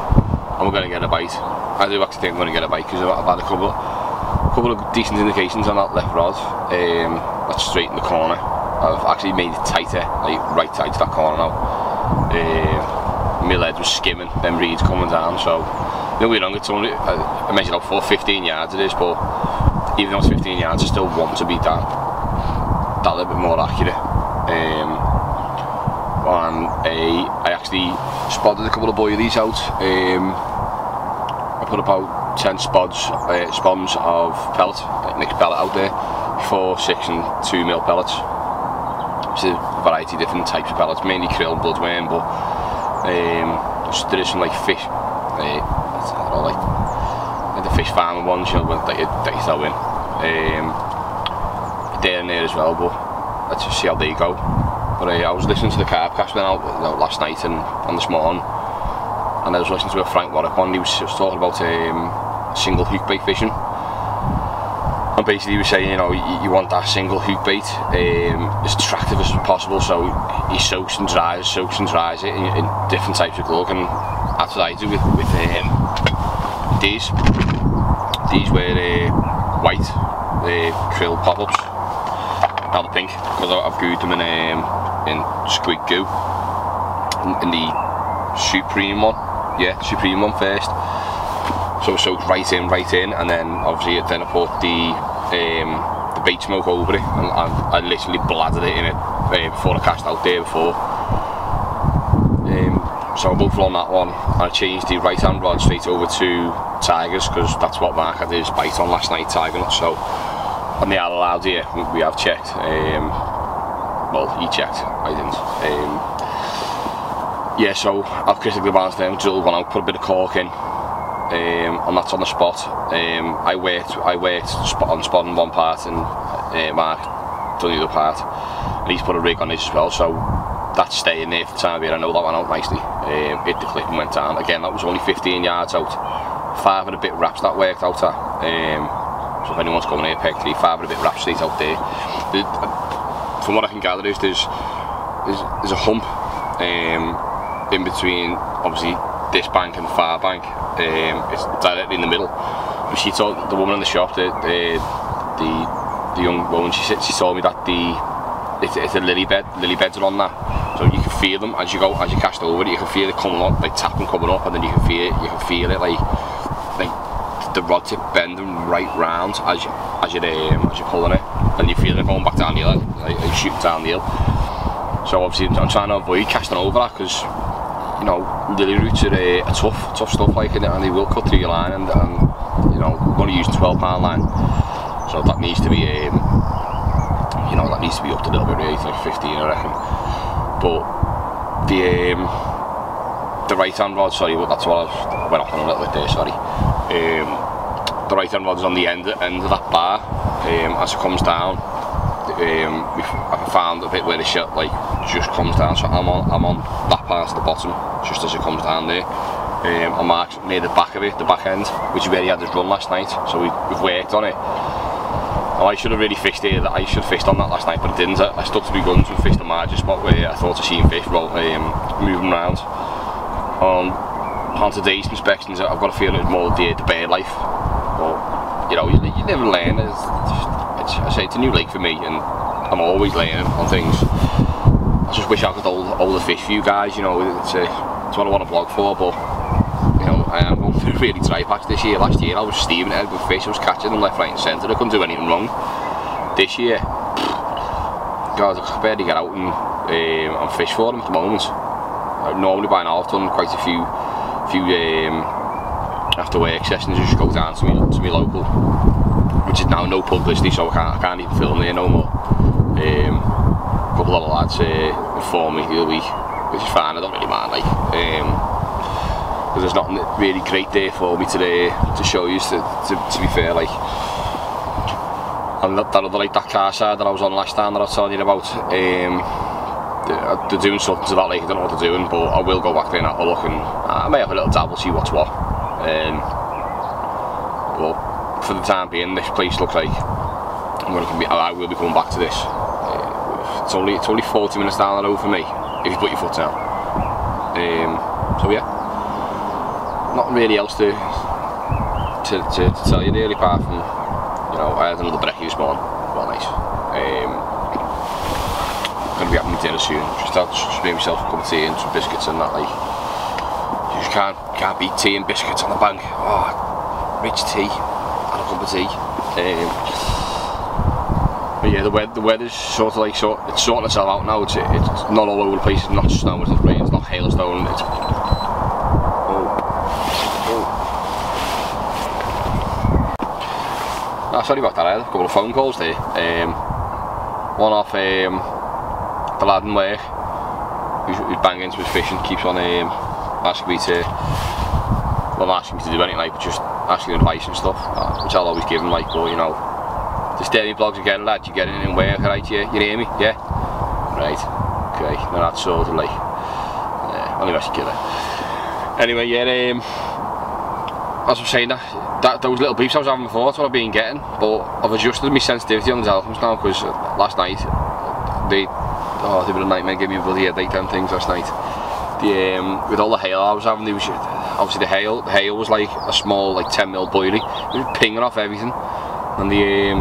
I'm going to get a bite. I do actually think I'm going to get a bite because I've had a couple of decent indications on that left rod. That's straight in the corner. I've actually made it tighter, like right tight to that corner now. My lead was skimming, them reeds coming down. So no way wrong. It's only I measured out for 15 yards it is, but even though it's 15 yards, I still want to be that little bit more accurate. And I actually spotted a couple of boilies out. I put about 10 spons of pellet, mixed pellet out there, 4, 6 and 2mm pellets. It's a variety of different types of pellets, mainly krill and bloodworm, but there is some like fish, I don't know, like the fish farming ones, you know, that you throw in. They're in there as well, but let's just see how they go. But I was listening to the carp cast went out last night and this morning, and I was listening to a Frank Warwick one. He was talking about single hook bait fishing, and basically he was saying, you know, you want that single hook bait as attractive as possible, so he soaks and dries it in different types of glue, and that's what I do with these. These were white krill pop-ups. Now the pink, because I've glued them in squid goo, in the Supreme one, Supreme one first. So it soaks right in, and then obviously I put the bait smoke over it, and I literally blathered it in it before I cast out there before. So I both on that one, and I changed the right hand rod straight over to Tigers, because that's what Mark had his bite on last night, tiger nut. So on the allowed here, we have checked. Well, he checked, I didn't. Yeah, so I've critically balanced them, drilled one out, put a bit of cork in, and that's on the spot. I worked spot on one part, and Mark done the other part, and he's put a rig on it as well. So that's staying there for the time being. I know that went out nicely. Hit the clip and went down. Again, that was only 15 yards out. 5 and a bit wraps that worked out at. So if anyone's coming here, peg 3, 5 and a bit wraps straight out there. From what I can gather is there's a hump in between, obviously, this bank and the far bank. It's directly in the middle. And she told the woman in the shop, the young woman, she told me that it's a lily beds are on that, so you can feel them as you cast over it. You can feel it coming up, like tapping coming up, and then you can feel it like the rod tip bending right round as you're pulling it, and you feel it going back down the hill, like shooting down the hill. So obviously I'm trying to avoid casting over that, because you know lily roots are tough stuff, like, and they will cut through your line, and you know we're going to use a 12-pound line, so that needs to be you know, that needs to be upped a little bit, really, like 15, I reckon. But the right hand rod, sorry, but that's what I went off on a little bit there, sorry. The right hand rod is on the end of that bar. As it comes down, I found a bit where the shot like just comes down, so I'm on that part of the bottom, just as it comes down there. And Mark's near the back of it, the back end, which is where he had his run last night, so we've worked on it. Oh, I should have really fished here. I should have fished on that last night, but I didn't. I stuck to my guns and fished the margin spot where I thought I seen fish moving around. On today's inspections, I've got a feeling it's more the bird life. But you know, you never learn. I say it's a new lake for me, and I'm always learning on things. I just wish I could hold the fish for you guys. You know, it's what I want to vlog for, but. You know, I am going through a really dry patch this year. Last year I was steaming it with fish, I was catching them left, right and centre, I couldn't do anything wrong. This year, God, I could barely get out and fish for them at the moment. Normally by now I've done quite a few after work sessions. I just go down to me local, which is now no publicity, so I can't even film there no more. A couple of lads informed me the other week, which is fine, I don't really mind, like. Because there's nothing really great there for me today to show you, to be fair, like. And that other, like, that car side that I was on last time that I was telling you about, they're doing something to that lake. I don't know what they're doing, but I will go back there and have a look, and I may have a little dabble, see what's what. But for the time being, this place looks like I will be coming back to this. It's only 40 minutes down the road for me if you put your foot down. So yeah. Nothing really else to tell you really, apart from, you know, I had another brekkie this morning, well nice. Going to be having my dinner soon, just made myself a cup of tea and some biscuits and that, like. You just can't beat tea and biscuits on the bank. Oh, rich tea and a cup of tea. But yeah, the weather's sort of like, it's sorting itself out now. It's not all over the place, it's not snow, it's not rain, it's not hailstone. Sorry about that, I had a couple of phone calls there. One off the lad in work who's banging into his fishing, keeps on asking me to, well, not asking me to do anything, like, but just asking advice and stuff, which I'll always give him, like. But you know, the steady vlogs again, lad, you getting in work, right? You hear me? Yeah? Right, okay, now that's sort of like, yeah, only message killer. Anyway, yeah, as I'm saying, those little beeps I was having before, that's what I've been getting, but I've adjusted my sensitivity on the telephones now, because last night they were a nightmare, gave me a bloody headache, them things last night. With all the hail I was having, obviously the hail was like a small, like 10mm boilie, it was pinging off everything, and they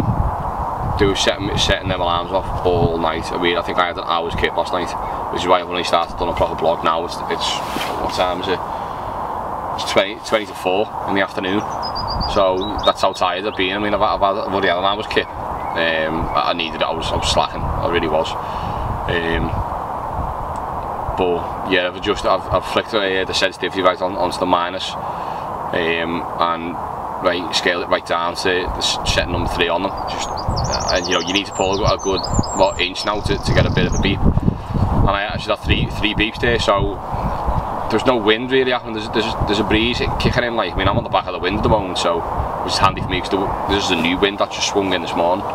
were setting them alarms off all night. I mean, I think I had an hour's kip last night, which is why I've only started on a proper vlog now. It's what time is it? It's 20 to 4 in the afternoon. So that's how tired I've been. I mean, I've already had an hour's kip. I needed it. I was slacking. I really was. but yeah, I've flicked the sensitivity right onto the minus, and right scaled it right down to the setting number 3 on them. And you know, you need to pull a good inch now to get a bit of a beep. And I actually got three beeps there, so there's no wind really happening. There's a breeze kicking in. Like, I mean, I'm on the back of the wind at the moment, so which is handy for me because there's a new wind that just swung in this morning.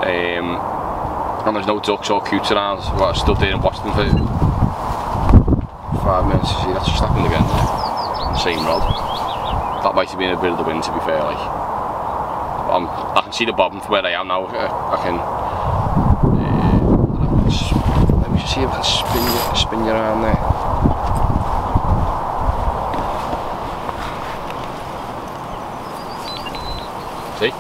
And there's no ducks or coots around. Well, I stood there and watched them for 5 minutes. See, that's just happened again. On the same rod. That might have been a bit of the wind, to be fair. Like, I can see the bobbing from where I am now. I can. Let me just see if I can spin you around there. See?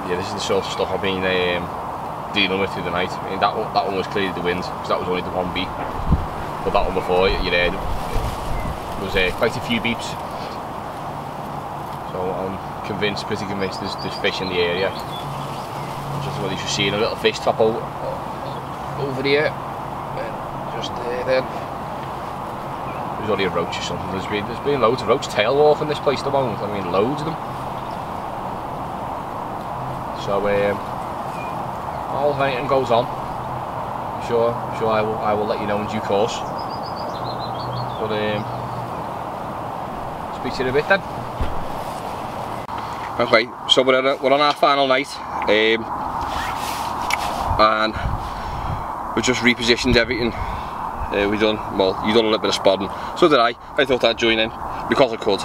Yeah, this is the sort of stuff I've been dealing with through the night. I mean, that one was clearly the wind, because that was only the 1 beep. But that one before, you heard, was quite a few beeps. So I'm pretty convinced there's fish in the area. Just what you should see, a little fish top over here. Just there then. There's only a roach or something. There's been loads of roach tail walking this place at the moment. I mean, loads of them. So all of anything goes on. I'm sure I will let you know in due course. But speak to you in a bit then. Okay, so we're on our final night, and we just repositioned everything. You done a little bit of spodding. So did I. I thought I'd join in because I could.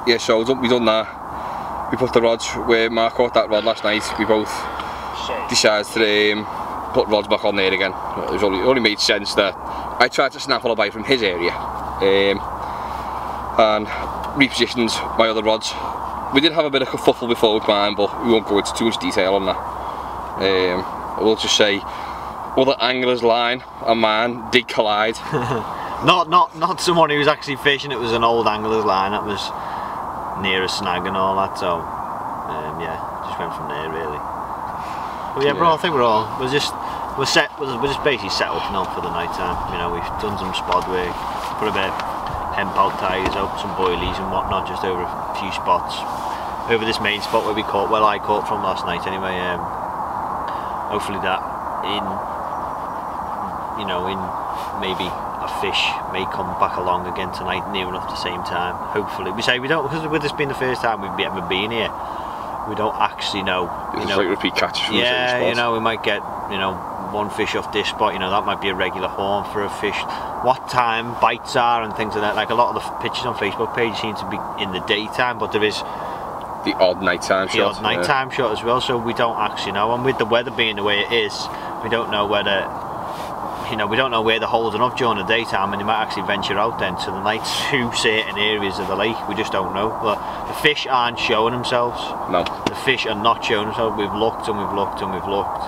Yeah, so we done that. We put the rods where Mark caught that rod last night. We both decided to put rods back on there again. It only made sense that I tried to snap a bite from his area and repositioned my other rods. We did have a bit of kerfuffle before with mine, but we won't go into too much detail on that. We'll just say other angler's line and mine did collide. not someone who was actually fishing. It was an old angler's line that was near a snag and all that, so yeah, just went from there really. But yeah, bro, I think we're just basically set up now for the night time. You know, we've done some spod work, put a bit of hemp out ties out, some boilies and whatnot, just over a few spots. Over this main spot where I caught from last night anyway. Hopefully that in maybe a fish may come back along again tonight near enough the same time. Hopefully. We say we don't, because with this being the first time we've ever been here, we don't actually know. It's like repeat catches from the same spot. Yeah, you know, we might get, you know, one fish off this spot, you know, that might be a regular horn for a fish. What time bites are and things like that. Like a lot of the pictures on Facebook page seem to be in the daytime, but there is the odd nighttime shot. The odd nighttime shot as well, so we don't actually know. And with the weather being the way it is, we don't know whether, you know, we don't know where they're holding up during the daytime, and they might actually venture out then to the night to certain areas of the lake. We just don't know. But the fish aren't showing themselves. No. The fish are not showing themselves. We've looked and we've looked and we've looked,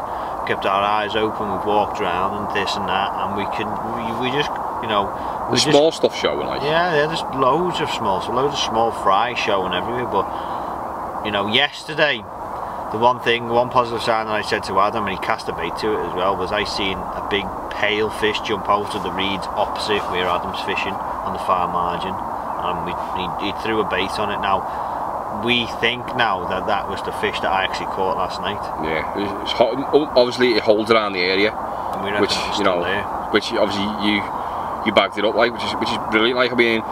kept our eyes open, we've walked around and this and that, and we just, you know, the small stuff showing, like. Yeah, there's loads of small fry showing everywhere. But you know, yesterday, the one positive sign that I said to Adam, and he cast a bait to it as well, was I seen a big pale fish jump out of the reeds opposite where Adam's fishing on the far margin, and he threw a bait on it. Now, we think now that was the fish that I actually caught last night. Yeah, it's obviously it holds around the area, which, you know, which obviously you bagged it up like, which is brilliant. Like, I mean,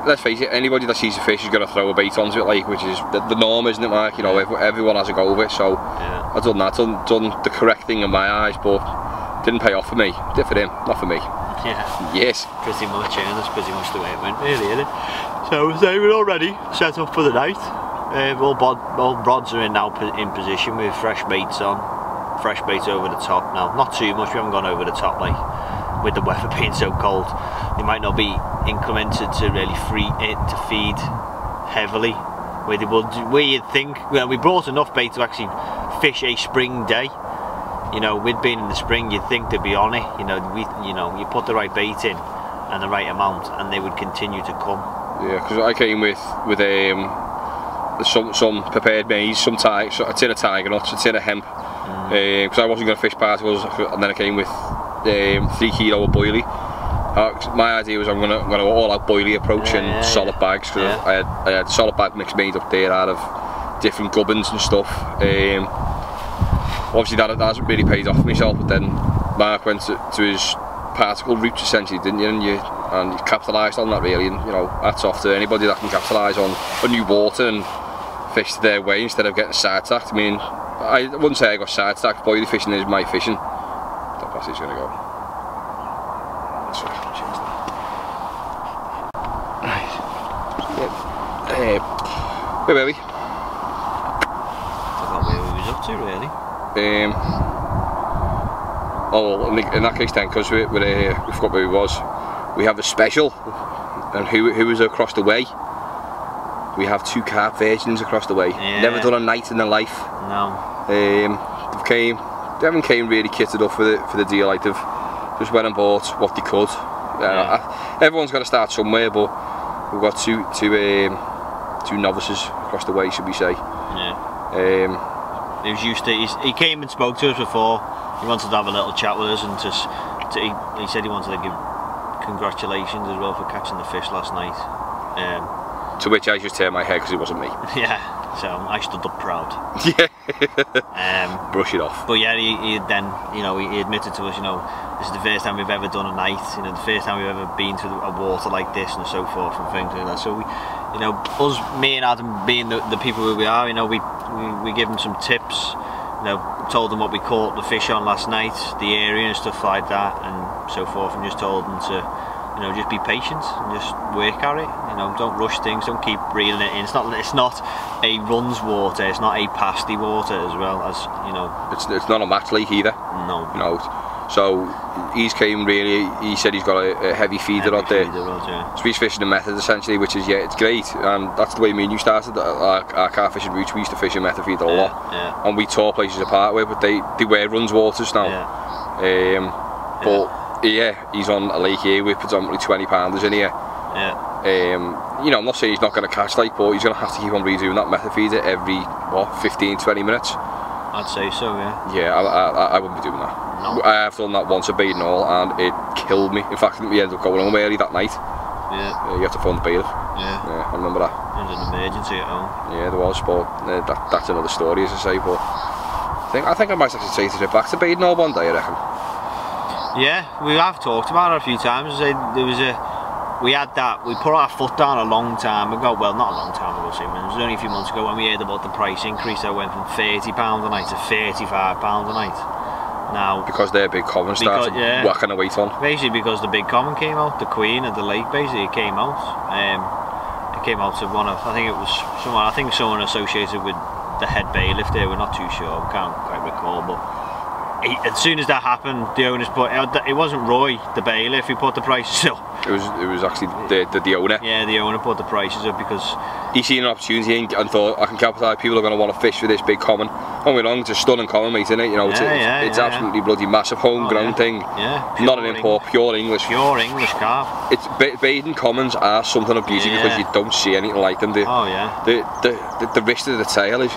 let's face it, anybody that sees a fish is going to throw a bait onto it, like, which is the norm, isn't it, Mark? You know, everyone has a go with it. So yeah. I've done that, done the correct thing in my eyes, but didn't pay off for me. Did for him, not for me. Yeah. Yes. Pretty much, yeah. That's pretty much the way it went, really, isn't it? So we're already set up for the night. All rods are now in position with fresh baits on, fresh baits over the top now. Not too much. We haven't gone over the top, like, with the weather being so cold. They might not be incremented to really feed heavily. Where you'd think, well, we brought enough bait to actually fish a spring day. you know, we'd been in the spring, you'd think they'd be on it. You know, you put the right bait in and the right amount, and they would continue to come. Yeah, because I came with some prepared maize, some a tin of tiger nuts, a tin of hemp, because I wasn't going to fish particles, and then I came with 3 kilo of boilie. My idea was I'm going to all out boilie approach and solid bags, because I had solid bag mix made up there out of different gubbins and stuff. Obviously that hasn't really paid off for myself, but then Mark went to his particle routes essentially, didn't you? And you capitalised on that really, and you know, hats off to anybody that can capitalise on a new water and fish their way instead of getting sidetracked. I mean, I wouldn't say I got sidetracked. Boilie fishing is my fishing. That passage going to go. That's right. Where were we? I forgot where we was up to really. Oh well, in that case then, because we forgot where we was, we have a special, and who is across the way? We have 2 carp virgins across the way. Yeah. Never done a night in their life. No. They haven't came really kitted up for the deal. Like they've just went and bought what they could. Everyone's got to start somewhere, but we've got two novices across the way, should we say? Yeah. He was used to. He came and spoke to us before. He wanted to have a little chat with us, and he said he wanted to give congratulations as well for catching the fish last night. To which I just turned my head because it wasn't me. Yeah, so I stood up proud. Yeah. Brush it off. But yeah, he then, you know, he admitted to us, you know, this is the first time we've ever done a night, you know, the first time we've ever been to a water like this and so forth and things like that. So we, you know, me and Adam being the people who we are, you know, we give them some tips, you know, told them what we caught the fish on last night, the area and stuff like that and so forth, and just told them to, you know, just be patient and just work at it. You know, don't rush things. Don't keep reeling it in. It's not a runs water. It's not a pasty water as well as, you know. It's not a match lake either. No. No. So he's came really. He said he's got a heavy feeder out there. So he's fishing a method essentially, which is it's great, and that's the way me and you started our carp fishing routes. We used to fish a method feeder a lot, and we tore places apart with, but they were runs waters now. But yeah, he's on a lake here with predominantly 20-pounders in here. You know, I'm not saying he's not going to catch like, but he's going to have to keep on redoing that method feeder every 15-20 minutes. I'd say so, yeah. Yeah, I wouldn't be doing that. No. I have done that once a bait and all, and it killed me. In fact, we ended up going home early that night. Yeah. You have to phone the bailiff. Yeah, I remember that. It was an emergency at home. Yeah, there was, but that's another story, as I say. But I think I might actually take it back to bait and all one day, I reckon. Yeah, we have talked about it a few times. We put our foot down a long time ago. Well, not a long time ago, Simon. It was only a few months ago when we heard about the price increase. That went from £30 a night to £35 a night. Now, because their big common started whacking a weight on. Basically, because the big common came out, the queen of the lake. Basically, it came out. It came out to one of, I think it was someone. I think someone associated with the head bailiff there. We're not too sure. We can't quite recall, but. As soon as that happened, the owners put it wasn't Roy, the bailiff, who put the prices up. It was actually the owner. Yeah, the owner put the prices up because he seen an opportunity and thought, I can capitalise. People are going to want to fish for this big common. Don't get me wrong, it's a stunning common, mate, isn't it? You know, it's absolutely bloody massive homegrown thing. Yeah, not an import, pure English. Pure English carp. It's bathing commons are something of beauty because you don't see anything like them. The wrist of the tail is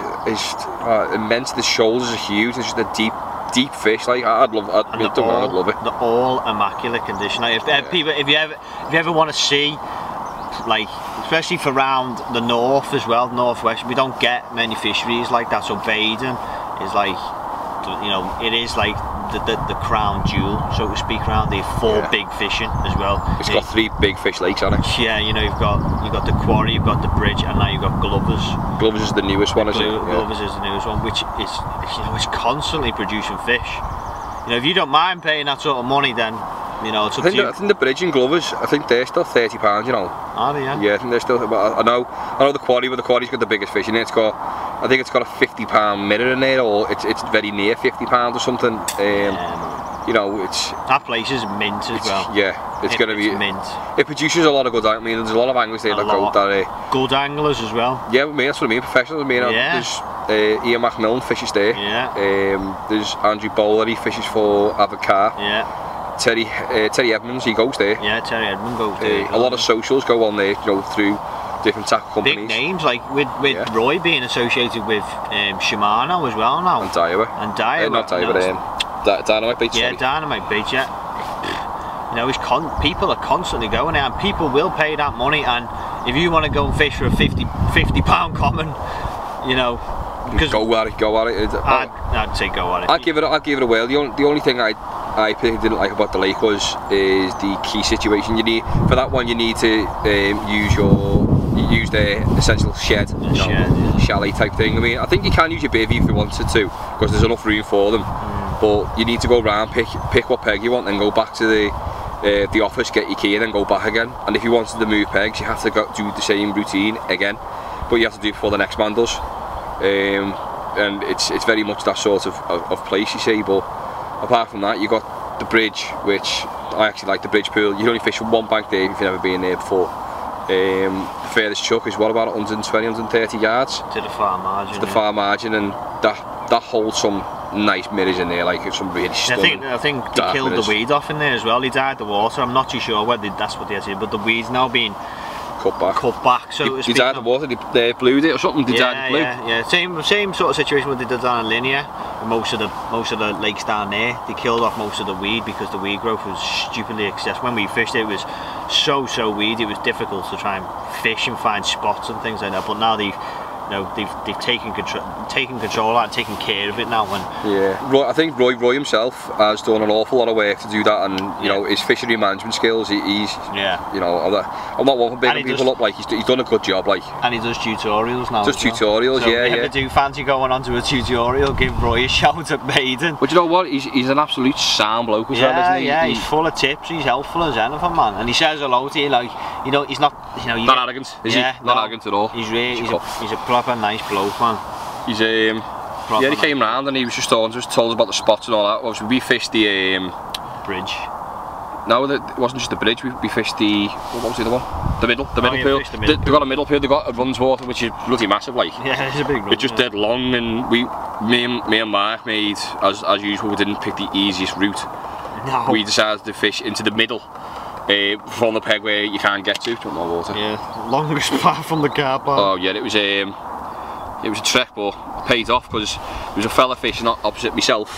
immense. The shoulders are huge. It's just a deep fish. Like I'd love it. They're all immaculate condition. Like, if you ever want to see, like, especially for around the north as well, northwest, we don't get many fisheries like that. So bathing is like, you know, it is like the crown jewel, so to speak, around the big fishing as well. It's got 3 big fish lakes on it. Yeah, you know, you've got the quarry, you've got the bridge, and now you've got Glovers. Glovers is the newest one, isn't it? Glovers is the newest one, which is, you know, it's constantly producing fish. You know, if you don't mind paying that sort of money, then, you know, it's up to you. I think the bridge and Glovers, I think they're still £30, you know. Are they? Yeah, I think they're still. I know the quarry, but the quarry's got the biggest fish in it. I think it's got a £50 mirror in there, or it's very near £50 or something. You know, that place is mint as well. Yeah, it's going to be mint. It produces a lot of good. There's a lot of anglers there that go that. Good anglers as well. Yeah, that's what I mean. Professionals. There's Ian McMillan fishes there. Yeah. There's Andrew Bowler, he fishes for Abercar. Yeah. Terry Edmonds, he goes there. Yeah, Terry Edmonds goes there. A lot of socials go on there, you know, through different tackle companies. Big names, like with Roy being associated with Shimano as well now. And Daiwa. And Daiwa. Not Daiwa, Dynamite Baits. Yeah, Dynamite Baits, yeah. You know, people are constantly going there, and people will pay that money. And if you want to go and fish for a 50 pound common, you know, go at it. I'd say go at it. I'd give it a whirl. The only thing I particularly didn't like about the lake is the key situation. You need for that one. You need to use the essential shed, chalet type thing. I mean, I think you can use your bivvy if you wanted to, because there's enough room for them. But you need to go around, pick what peg you want, and go back to the office, get your key, and then go back again. And if you wanted to move pegs, you have to do the same routine again, but you have to do it before the next man does. And it's very much that sort of place, you see. But apart from that, you got the bridge, which I actually like the bridge pool. You only fish from one bank there if you've never been there before. The furthest chuck is what, about 120, 130 yards? To the far margin. To the far margin, and that holds some nice mirrors in there, like some really stunning. I think they killed the weed off in there as well. They dyed the water. I'm not too sure whether that's what they did, but the weed's now being cut back. So they dyed the water. They blued it or something. They dyed the blue. Yeah. Same sort of situation what they did down in Linear. Most of the lakes down there, they killed off most of the weed because the weed growth was stupidly excessive. When we fished it was so weedy, it was difficult to try and fish and find spots and things like that. But now they've taken control of that and taken care of it now. And I think Roy himself has done an awful lot of work to do that, and you know, his fishery management skills. He's you know, I'm not one for bigging people up. Like he's done a good job. Like, and he does tutorials now. Tutorials, so if you ever do fancy going onto a tutorial, give Roy a shout at Maiden. But you know what? He's an absolute sound bloke as well, isn't he? Yeah, he's full of tips. He's helpful as anything, man. And he says hello to you, like, you know, he's not, you know, not arrogant, is he? Not arrogant at all. He's a proper nice bloke, man. He's he came round and he was just told us about the spots and all that. Obviously, we fished the bridge. No, it wasn't just the bridge. We fished the, what was the other one? The middle pool. They've got a middle pool. They've got a runs water, which is bloody massive, like. Yeah, it's a big run. It's just dead long, and me and Mark made, as usual, we didn't pick the easiest route. No. We decided to fish into the middle. From the peg where you can't get to, more water. Yeah, longest path from the car park. Oh yeah, it was a trek, but it paid off because there was a fella fishing opposite myself.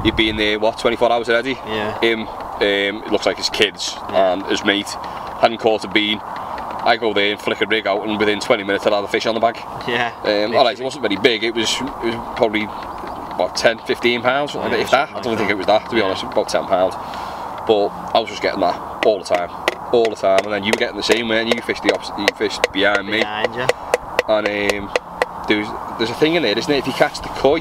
He'd been there, what, 24 hours already? Yeah. It looks like his kids and his mate hadn't caught a bean. I go there and flick a rig out, and within 20 minutes I'd had a fish on the bag. Yeah. Alright, it wasn't very big. It was probably about 10, 15 pounds, something like that, if that. I don't think it was that, to be honest, about 10 pounds. But I was just getting that all the time, and then you were getting the same way, and you fished the opposite, you fished behind me. And there's a thing in there, isn't it? If you catch the koi,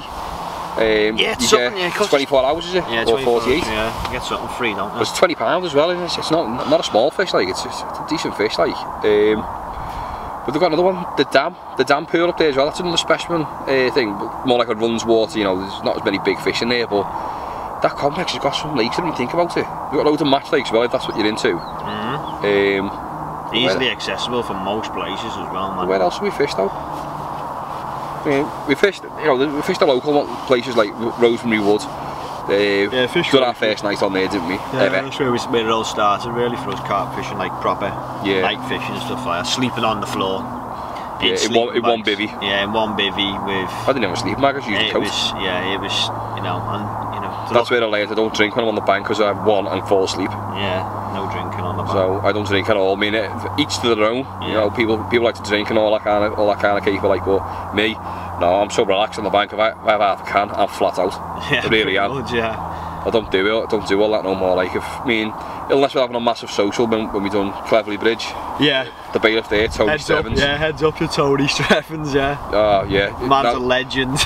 it's you get 24 hours, is it? Yeah, or 48. Yeah, you get something free, don't you? It's £20 as well, isn't it? It's not a small fish, like it's a decent fish, like. But they've got another one, the dam pool up there as well. That's another specimen thing, more like a runs water. You know, there's not as many big fish in there, but that complex has got some lakes. I didn't think about it. You've got loads of match lakes as well, if that's what you're into. Easily accessible from most places as well, man. Where else have we fished though? I mean, we fished the local places like Rosemary Wood. Got our first night on there, didn't we? Yeah, that's where it all started really for us, carp fishing, like proper night fishing and stuff like that. Sleeping on the floor. Yeah, in one bivvy. Yeah, in one bivvy with. I didn't have a sleeping bag. I was using coat. It was, you know, and you know. That's where I learned I don't drink when I'm on the bank because I want and fall asleep. Yeah, no drinking on the bank. So I don't drink at all. I mean, each to their own. Yeah. You know, people like to drink and all that kind of caper, like, but me, no, I'm so relaxed on the bank. If I have half a can, I'm flat out. Yeah, I really am. I don't do it. I don't do all that no more. Like, unless we're having a massive social when we done Cleverly Bridge. Yeah. The bailiff there, Tony Strevens. Heads up to Tony Strevens, yeah. Oh, yeah. Man's a legend.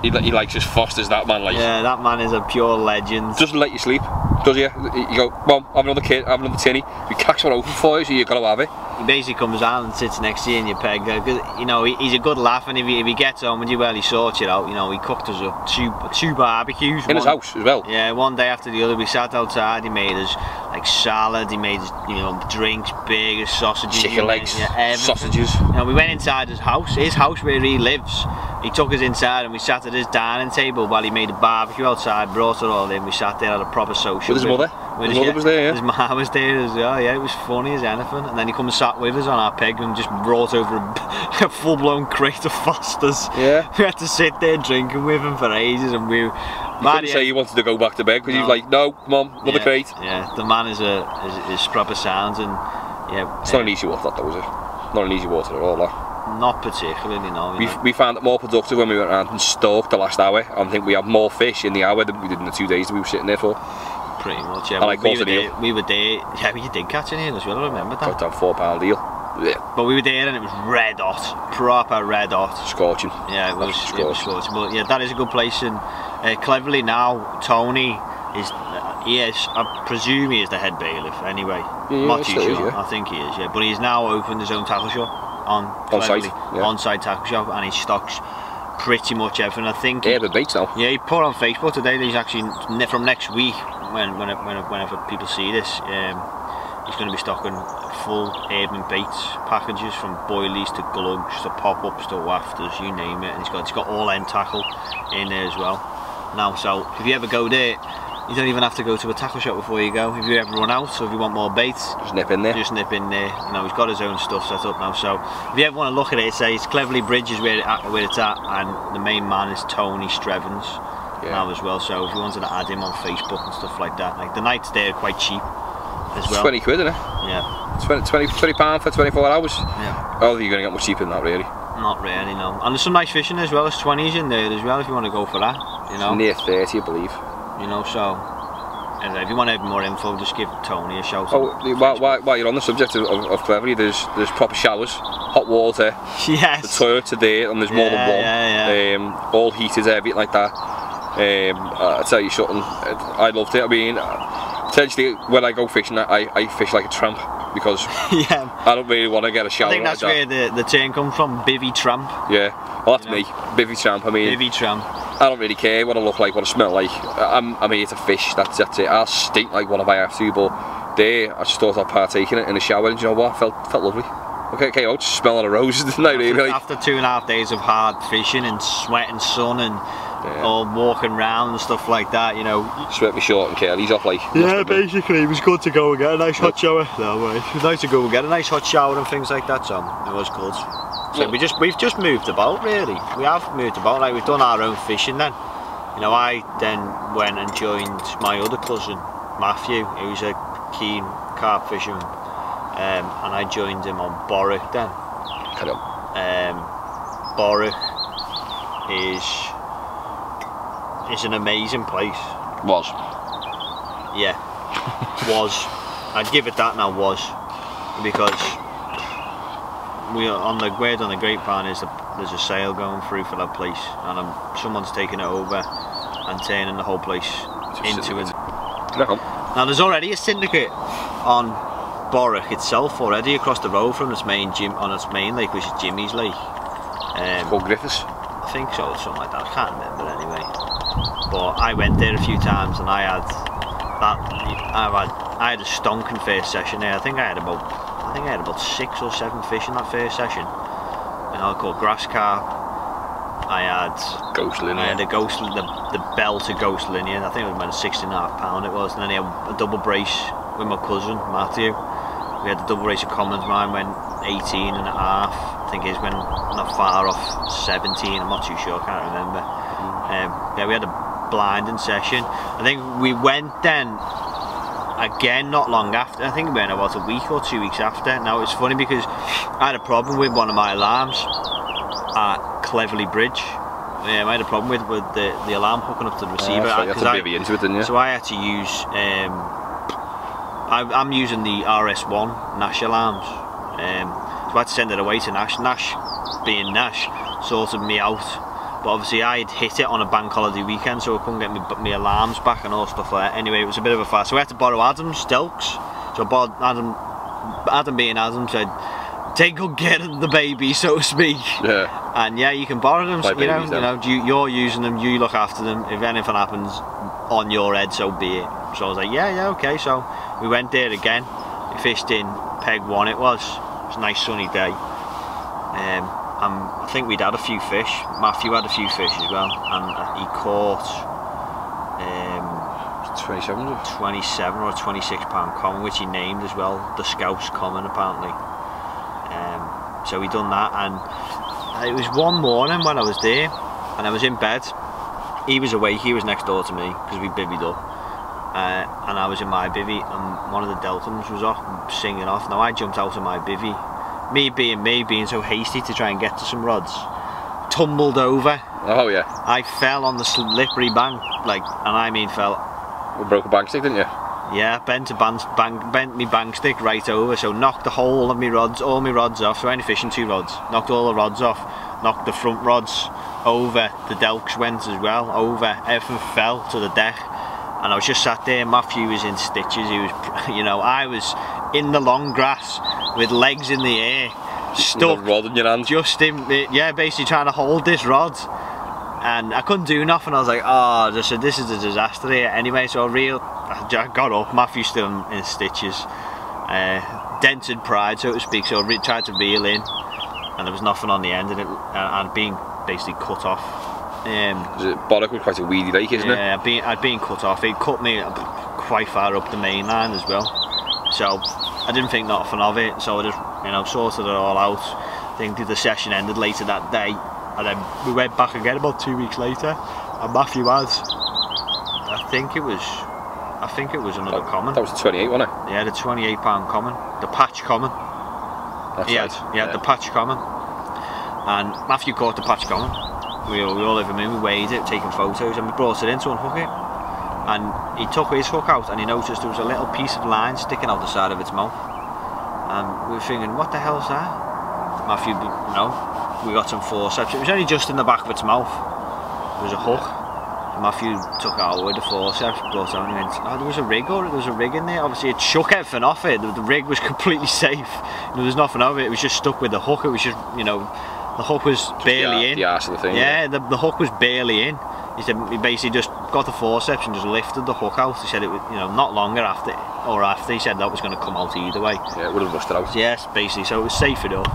he likes his Fosters, that man. Like. Yeah, that man is a pure legend. Doesn't let you sleep, does he? You go, Mum, have another kid, have another tinny. He cracks one open for you, so you've got to have it. He basically comes down and sits next to you in your peg. You know, he's a good laugh, and if he gets home with you, well, he sorts it out. You know, he cooked us up two barbecues. In his house as well. Yeah, one day after the other, we sat outside. He made us like salad. He made, you know, drinks, burgers, sausages, chicken legs, yeah, sausages. You know, we went inside his house where he lives. He took us inside and we sat at his dining table while he made a barbecue outside, brought it all in. We sat there at a proper social. With his mother? His mother was there, yeah? His mum was there as well, yeah. It was funny as anything. And then he come and sat with us on our peg and just brought over a full-blown crate of Fosters. Yeah. We had to sit there drinking with him for ages, and we... You couldn't say you wanted to go back to bed because he was like, no, come on, another crate. Yeah, the man is proper sound, and yeah. It's not an easy water, that though, is it? Not an easy water at all, that. Not particularly, no. We found it more productive when we went around and stalked the last hour. I think we had more fish in the hour than we did in the 2 days that we were sitting there for. Pretty much, yeah. And I caught an eel. We were there, yeah, we did catch an eel as well, I remember that. Got down £4 eel. Yeah. But we were there and it was red hot, proper red hot. Scorching. Yeah, it was scorching. But yeah, that is a good place, and cleverly now, Tony is, I presume he is the head bailiff anyway. Yeah, not too sure, is, yeah. I think he is, yeah. But he's now opened his own tackle shop on-site tackle shop, and he stocks pretty much everything. I think. Yeah, the baits now. Yeah, he put on Facebook today that he's actually from next week, whenever people see this, he's going to be stocking full urban baits packages, from boilies to glugs to pop-ups to wafters, you name it. And he's got all end tackle in there as well now. So if you ever go there, you don't even have to go to a tackle shop before you go. If you ever run out, or if you want more baits, just nip in there. Just nip in there. You know, he's got his own stuff set up now. So if you ever want to look at it, it's Cleverly Bridge is where it's at, and the main man is Tony Strevens now as well. So if you wanted to add him on Facebook and stuff like that, like the nights there are quite cheap as well. 20 quid, isn't it? Yeah. 20 pound for 24 hours. Yeah. Oh, you're going to get much cheaper than that, really. Not really, no. And there's some nice fishing as well. There's 20s in there as well if you want to go for that. You know. It's near 30, I believe. You know, so if you want to have more info, just give Tony a shout. Oh, while you're on the subject of Cleverly, there's proper showers, hot water, yes. The toilets are there, and there's more than one. Yeah. All heated, everything like that. I tell you something, I loved it. I mean, potentially when I go fishing, I fish like a tramp, because I don't really want to get a shower. I think that's where the term comes from, bivvy tramp. Yeah, well that's me, bivvy tramp. I mean, bivvy tramp. I don't really care what I look like, what I smell like. I'm here to fish, that's it. I'll stink like one if I have to, but there, I just thought I'd partake in it in the shower, and you know what, felt lovely. Okay, out smelling of roses, didn't I really? After 2.5 days of hard fishing and sweat and sun and all walking around and stuff like that, you know. Sweat me short and curlies off, like. Yeah, basically, it was good to go and get a nice hot shower. No way. It was nice to go and get a nice hot shower and things like that, so it was good. So we've just moved about, really. We have moved about, like we've done our own fishing then. You know, I then went and joined my other cousin, Matthew, who's a keen carp fisherman, and I joined him on Borwick then. Borwick is an amazing place. Was. Yeah. Was. I'd give it that now, was. Because we are on the word on the grapevine is there's a sale going through for that place, and someone's taking it over and turning the whole place into it. Now there's already a syndicate on Borwick itself already across the road from its main lake, which is Jimmy's Lake. Called Griffiths? I think so, or something like that. I can't remember anyway. But I went there a few times, and I had a stonking first session there. I think I had about 6 or 7 fish in that first session. And I caught grass carp. I had ghost linear. I had a ghost, the belt of ghost linear. I think it was about 16.5 pound it was. And then I had a double brace with my cousin Matthew. We had the double brace of commons. Mine went 18.5. I think his went not far off 17. I'm not too sure. I can't remember. Yeah, we had a blinding session. I think we went then again not long after. I think we went about a week or 2 weeks after. Now it's funny because I had a problem with one of my alarms at Cleverly Bridge. I had a problem with the alarm hooking up to the receiver. So you had to be into it, didn't you? So I had to use I'm using the RS1 Nash alarms. So I had to send it away to Nash. Nash, being Nash, sorted me out. But obviously I had hit it on a bank holiday weekend, so I couldn't get my alarms back and all stuff like that. Anyway, it was a bit of a fuss. So I had to borrow Adam's Stelks. So I borrowed Adam being Adam said, take good care of the baby, so to speak. Yeah. And yeah, you can borrow them. Like you're using them. You look after them. If anything happens on your head, so be it. So I was like, yeah, okay. So we went there again. We fished in Peg 1 it was a nice sunny day. I think we'd had a few fish. Matthew had a few fish as well, and he caught 27 or 26 pound common, which he named as well, the Scouse common apparently. So we done that, and it was one morning when I was there, and I was in bed. He was awake, he was next door to me because we bivvied up, and I was in my bivvy, and one of the Deltons was off singing off. Now I jumped out of my bivvy, me being so hasty to try and get to some rods, tumbled over. Oh yeah. I fell on the slippery bank, like, and I mean fell. You broke a bank stick, didn't you? Yeah, bent me bank stick right over, so knocked the whole of me rods, all my rods off. So I only fishing 2 rods. Knocked all the rods off, knocked the front rods over, the delks went as well over, everything fell to the deck, and I was just sat there. Matthew was in stitches. He was, you know, I was in the long grass with legs in the air, stuck, with a rod in your hand. just in, yeah, basically trying to hold this rod. And I couldn't do nothing. I was like, oh, this is a disaster here. Anyway, so I got up. Matthew's still in stitches, dented pride, so to speak. So I tried to reel in, and there was nothing on the end, and I'd been basically cut off. Boddock was quite a weedy lake, isn't it? Yeah, I'd been cut off. It cut me quite far up the main line as well. So I didn't think nothing of it. So I just, you know, sorted it all out. I think the session ended later that day. And then we went back again about 2 weeks later, and Matthew had, I think it was another common. That was the 28, wasn't it? Yeah, the 28 pound common, the patch common. That's he right. had, yeah, the patch common. And Matthew caught the patch common. We all over him, we weighed it, taking photos, and we brought it in to unhook it. And he took his hook out, and he noticed there was a little piece of line sticking out the side of its mouth. And we were thinking, what the hell's that? Matthew, no. We got some forceps. It was only just in the back of its mouth. There was a hook. And Matthew took it out with the forceps, brought it out, and he went, oh, there was a rig in there. Obviously it shook everything off it. The rig was completely safe. There was nothing of it. It was just stuck with the hook. It was just, you know, the hook was just barely in. The arse of the thing. Yeah, the hook was barely in. He said he basically just got the forceps and just lifted the hook out. He said it was, you know, not longer after, he said that was going to come out either way. Yeah, it would have rusted out. Yes, basically, so it was safe enough.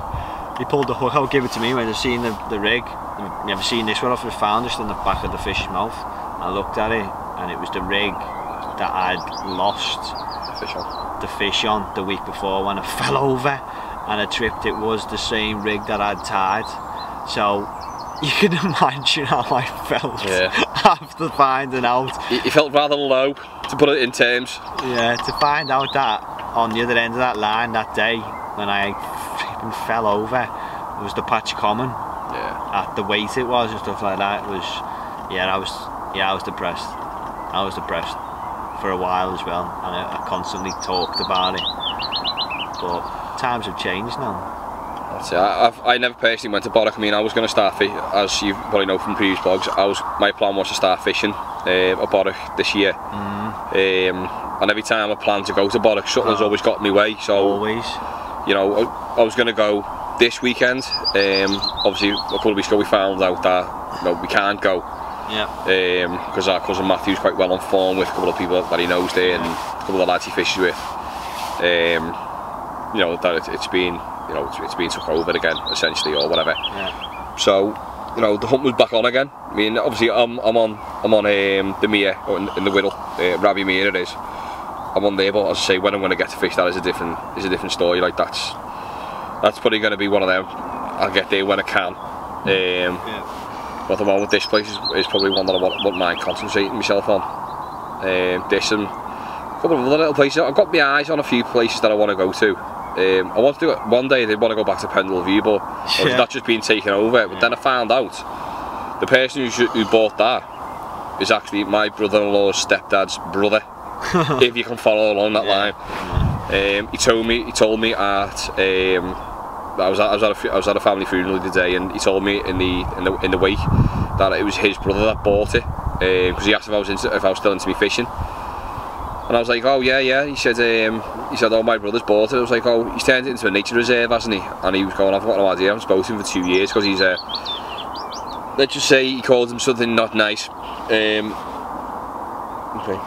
He pulled the hook out, gave it to me when I seen the rig. I've never seen this one off. It was found just in the back of the fish's mouth. I looked at it, and it was the rig that I'd lost the fish on the week before when I fell over and I tripped. It was the same rig that I'd tied. So you can imagine how I felt after finding out. You felt rather low, to put it in terms. Yeah, to find out that on the other end of that line that day when I and fell over, it was the patch common. Yeah. At the weight it was and stuff like that. It was, I was depressed. I was depressed for a while as well, and I constantly talked about it. But times have changed now. That's it. I never personally went to Boddock. I mean, I was going to start fishing, as you probably know from previous vlogs. My plan was to start fishing at Boddock this year. And every time I planned to go to Boddock, something has always got in my way. So always. You know, I was going to go this weekend. Obviously, a couple of weeks ago we found out that, you know, we can't go. Yeah. Because our cousin Matthew's quite well informed with a couple of people that he knows there, and a couple of the lads he fishes with. You know, that it's been, you know, it's been took over again, essentially, or whatever. Yeah. So, you know, the hunt was back on again. I mean, obviously, I'm on the Mere, or in the Whittle, Rabbie Mere it is. I'm on there, but as I say, when I'm going to get to fish, that is a different story. Like that's probably going to be one of them. I'll get there when I can. But at the moment, this place is probably one that I wouldn't mind concentrating myself on. This and a couple of other little places. I've got my eyes on a few places that I want to go to. I want to do it one day. They want to go back to Pendle View, but that's just been taken over. But then I found out the person who bought that is actually my brother-in-law's stepdad's brother. If you can follow along that line. He told me at I was at a family funeral today, and he told me in the wake that it was his brother that bought it, because he asked if I was still into me fishing, and I was like, oh yeah. He said oh, my brother's bought it. I was like, oh, he's turned it into a nature reserve, hasn't he? And he was going, I've got no idea. I haven't spoken to him for 2 years because he's let's just say he called him something not nice. Okay.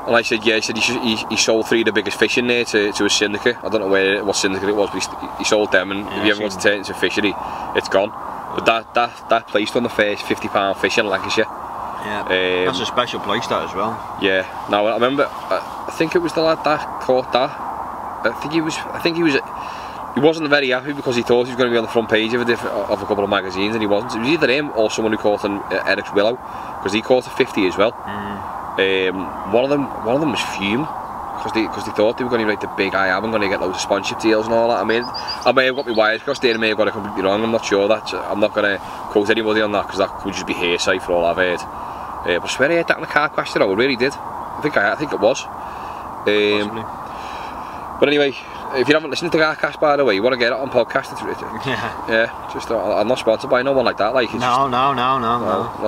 And I said, yeah, he said he sold 3 of the biggest fish in there to a syndicate. I don't know what syndicate it was, but he sold them, and if you ever want to turn it into a fishery, it's gone. But that placed on the first £50 fish in Lancashire. Yeah, that's a special place, that as well. Yeah. Now I remember, I think it was the lad that caught that. He wasn't very happy because he thought he was going to be on the front page of a couple of magazines, and he wasn't. It was either him or someone who caught Eric's Willow, because he caught a 50 as well. One of them was fume because they thought they were going to make the big I am and going to get loads of sponsorship deals and all that. I mean, I may have got my wires crossed there, and may have got it completely wrong. I'm not sure that. I'm not going to quote anybody on that because that could just be hearsay for all I've heard. But I swear I heard that in the car crash, I really did. I think it was. Possibly. But anyway, if you haven't listened to Car Crash, by the way, you want to get it on podcast. Yeah. Just I'm not sponsored by no one like that. Like no.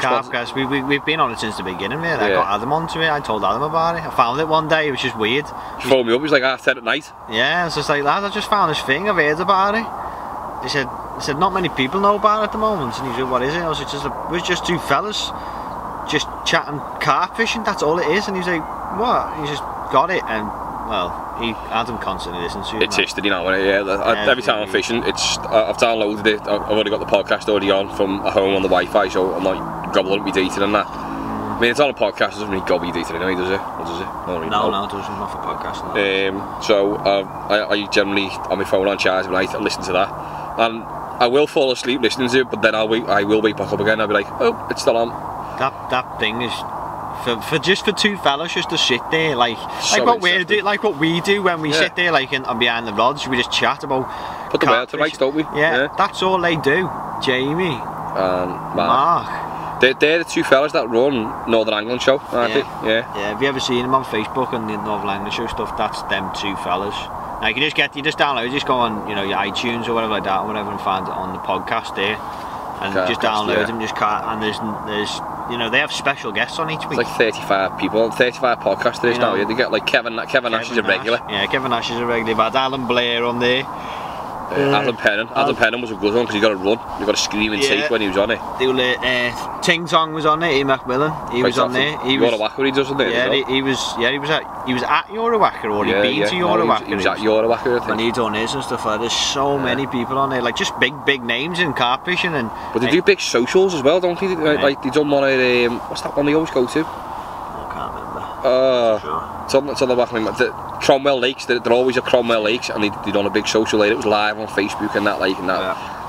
Car Crash. We've been on it since the beginning, mate. I got Adam onto it. I told Adam about it. I found it one day. It was just weird. He phoned me up. It was like 10:30 at night. Yeah, it's just like, lad, I just found this thing. I've heard about it. He said not many people know about it at the moment. And he said, what is it? I was like, it was just 2 fellas just chatting carp fishing. That's all it is. And he was like, what? He just got it, and well, Adam constantly listens to it. It's history now, every time I'm fishing, I've downloaded it. I've already got the podcast already on from a home on the Wi-Fi, so I'm not gobbling up my data and that. I mean, it's on a podcast, it doesn't really gobble your data anyway, does it? Or does it? No, it doesn't. Not for podcasting. So I generally, on my phone on charge at night, I listen to that, and I will fall asleep listening to it, but then I will wake back up again. I'll be like, oh, it's still on. That thing is for 2 fellas just to sit there like what we do when we sit there like and behind the rods. We just chat about put the word to rights, don't we? Yeah, that's all they do. Jamie and Mark. They're the 2 fellas that run Northern Angling Show, aren't they? Yeah. Have you ever seen them on Facebook and the Northern Angling Show stuff? That's them 2 fellas. Now you just download, just go on, your iTunes or whatever like that, or whatever, and find it on the podcast there, and just download them. And there's they have special guests on each week. It's like 35 people, 35 podcasters now. Yeah, they get like Kevin Nash is a regular. Yeah, Kevin Nash is a regular. But Alan Blair on there. Adam Pennon was a good one because you got to run, you got to scream and take when he was on it. Ting Tong was on it. Ian McMillan, he was on there. He was Eurowacker, he doesn't there. Yeah, he was at Eurowacker, or he'd been to Eurowacker. He was at Eurowacker, I think. And he done his and stuff like that. There's so many people on there, like just big names in carp fishing. But they do big socials as well, don't they? Like they done one at what's that one they always go to? I can't remember. It's on the back of my mind. Cromwell Lakes, they're always at Cromwell Lakes, and they done a big social later. It was live on Facebook and that,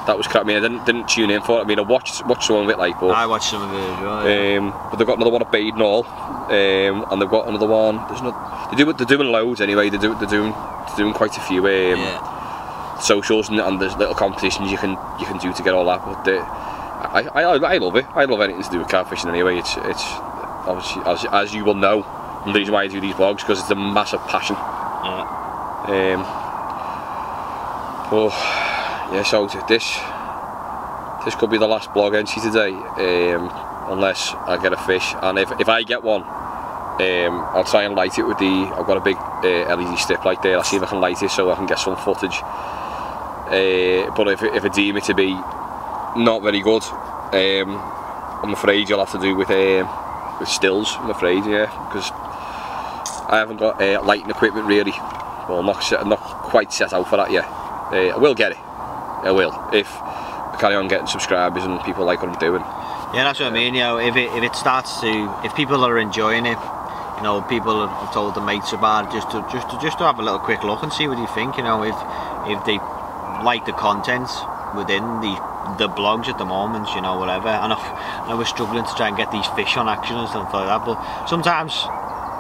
that was crap. I mean, I didn't tune in for it. I mean, I watched some of it, but I watched some of it as well. Yeah. But they've got another one at Badenhall, and they've got another one. They're doing loads anyway. They're doing quite a few socials, and there's little competitions you can do to get all that. But I love it. I love anything to do with carp fishing anyway. It's obviously, as you will know, and the reason why I do these vlogs, because it's a massive passion. So this could be the last vlog entry today, unless I get a fish. And if I get one, I'll try and light it with I've got a big LED strip light there. I'll see if I can light it so I can get some footage. But if I deem it to be not very good, I'm afraid you'll have to do with stills. I'm afraid, because I haven't got lighting equipment really. Well, I'm not quite set out for that yet. I will get it. I will if I carry on getting subscribers and people like what I'm doing. Yeah, that's what I mean. If people are enjoying it, people have told the mates about it, just to have a little quick look and see what you think. If they like the content within the blogs at the moment, whatever. And I was struggling to try and get these fish on action and stuff like that, but sometimes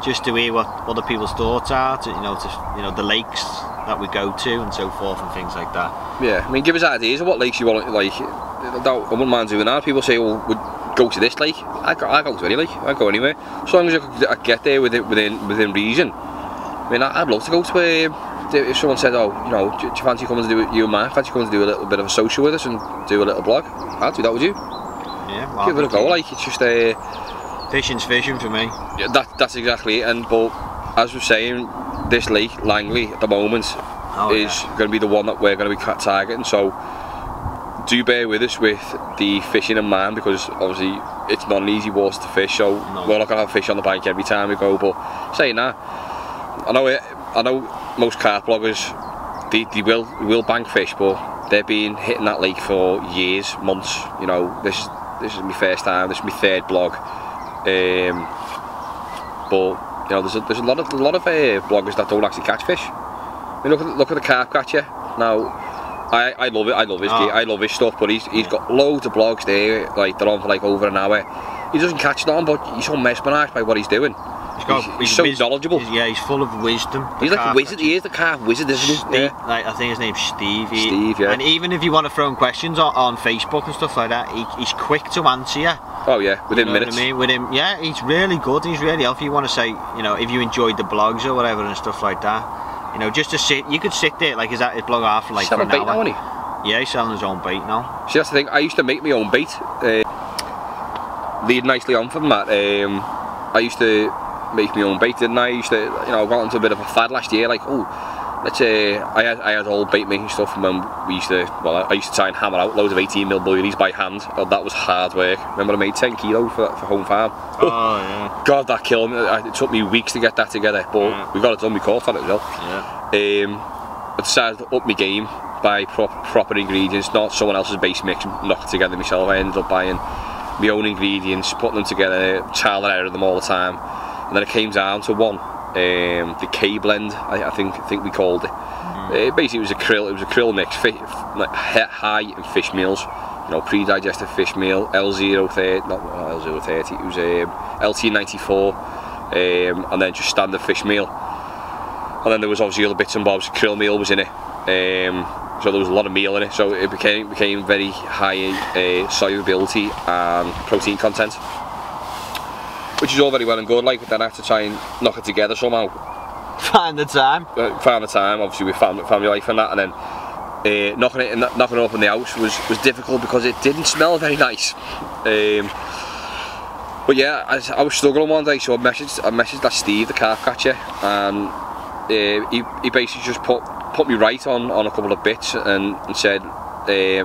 just to hear what other people's thoughts are, the lakes that we go to and so forth and things like that. Yeah, I mean, give us ideas of what lakes you want. Like, I wouldn't mind doing that. People say, well, we'd go to this lake. I go to any lake. I go anywhere, as long as I get there within reason. I mean, I'd love to go to if someone said, oh, do you fancy coming to do it? You and Mark fancy coming to do a little bit of a social with us and do a little blog? I'd do that with you. Yeah, give it a go. Like, it's just fishing's fishing for me. Yeah, that's exactly it. But as we're saying, this lake, Langley, at the moment, is going to be the one that we're going to be targeting. So do bear with us with the fishing in mind, because obviously it's not an easy water to fish, so we're not gonna have fish on the bank every time we go. But saying that, I know most carp bloggers, they will bank fish, but they've been hitting that lake for years, months. You know, this is my first time. This is my third blog. But you know, there's a lot of bloggers that don't actually catch fish. I mean, look at the carp catcher now. I love it. I love his stuff. But he's got loads of blogs there. Like they're on for like over an hour. He doesn't catch none, but he's so mesmerised by what he's doing. He's so knowledgeable. He's full of wisdom. He's like a wizard. He is the carp wizard, isn't he? Yeah. Like, I think his name's Steve. Steve, yeah. And even if you want to throw him questions on Facebook and stuff like that, he's quick to answer you. Oh yeah, within minutes. What I mean? With him, yeah, he's really good. He's really helpful. You want to say, you know, if you enjoyed the blogs or whatever and stuff like that, you know, just to sit, you could sit there like his blog after like for an hour. Now, isn't he? Yeah, he's selling his own bait now. See, that's the thing. I used to make my own bait. Lead nicely on from that. I used to make my own bait, didn't I? I used to, you know, I got into a bit of a fad last year. Like, oh, let's say I had all bait making stuff, and when we used to, well, I used to try and hammer out loads of 18mm boilies by hand. Oh, that was hard work. Remember, I made 10 kilos for home farm. Oh yeah. God, that killed me. It took me weeks to get that together, but we got it done. We caught on it as well. Yeah. I decided to up my game, buy proper ingredients, not someone else's base mix, and knock it together myself. I ended up buying my own ingredients, putting them together, trial and error them all the time, and then it came down to one, the K blend, I think we called it. Basically, it was a krill mix, like high in fish meals, you know, pre-digested fish meal, L030, not L030, it was LT94, and then just standard fish meal, and then there was obviously other bits and bobs. Krill meal was in it. So there was a lot of meal in it, so it became very high solubility and protein content, which is all very well and good. Like, but then I have to try and knock it together somehow. Find the time. Found the time, obviously with family life and that, and then knocking it up in the house was difficult because it didn't smell very nice. But yeah, I was struggling one day, so I messaged that Steve, the carp catcher, and he basically just put me right on a couple of bits and said, I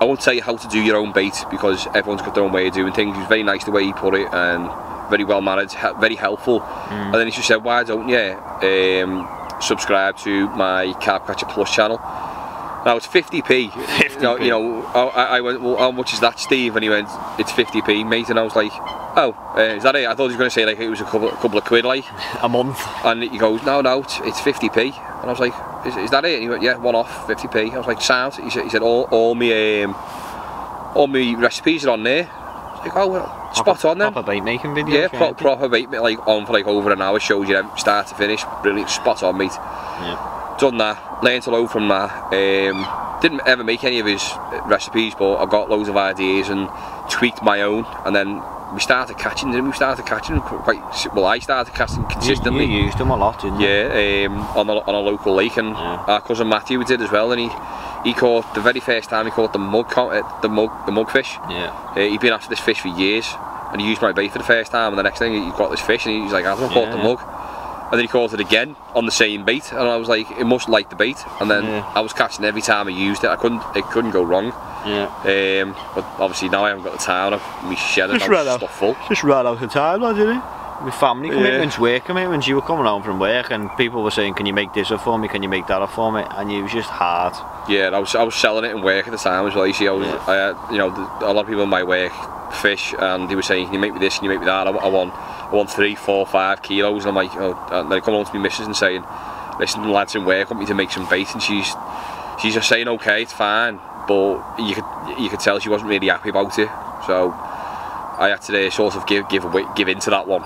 won't tell you how to do your own bait because everyone's got their own way of doing things. It was very nice the way he put it and very well managed, very helpful. And then he just said, why don't you subscribe to my Carp Catcher Plus channel? Now it's 50p. 50p. You know, I went, well, how much is that, Steve? And he went, it's 50p, mate. And I was like, oh, is that it? I thought he was going to say like it was a couple of quid, like a month. And he goes, no, it's 50p. And I was like, is that it? And he went, yeah, one off, 50p. I was like, sound. He said all my recipes are on there. I was like, oh well, spot on then. Proper bait making videos. Yeah, proper bait, like on for like over an hour. Shows you them start to finish. Brilliant, spot on, mate. Yeah. Done that, learned a load from that. Didn't ever make any of his recipes, but I got loads of ideas and tweaked my own. And then we started catching them. Quite well. I started catching consistently. You used them a lot, didn't you? Yeah, on a local lake, and our cousin Matthew did as well. And he caught the very first time he caught the mugfish. Yeah. He'd been after this fish for years, and he used my bait for the first time. And the next thing he got this fish, and he's like, I haven't caught the mug. And then he caught it again on the same bait, and I was like, it must like the bait. And then I was catching every time I used it. It couldn't go wrong. Yeah. But obviously now I haven't got the time. My shed is stuff full. Just ran out of time, didn't it? With family commitments, work commitments. You were coming home from work, and people were saying, "Can you make this up for me? Can you make that up for me?" And it was just hard. Yeah, and I was selling it in work at the time as well. You see, I had, you know, a lot of people in my work fish, and they were saying, "Can you make me this? Can you make me that?" I want 3, 4, 5 kilos, and I'm like, oh, and they come home to me missus and saying, "Listen, the lads in work want me to make some bait," and she's just saying, "Okay, it's fine," but you could tell she wasn't really happy about it. So I had to sort of give in to that one,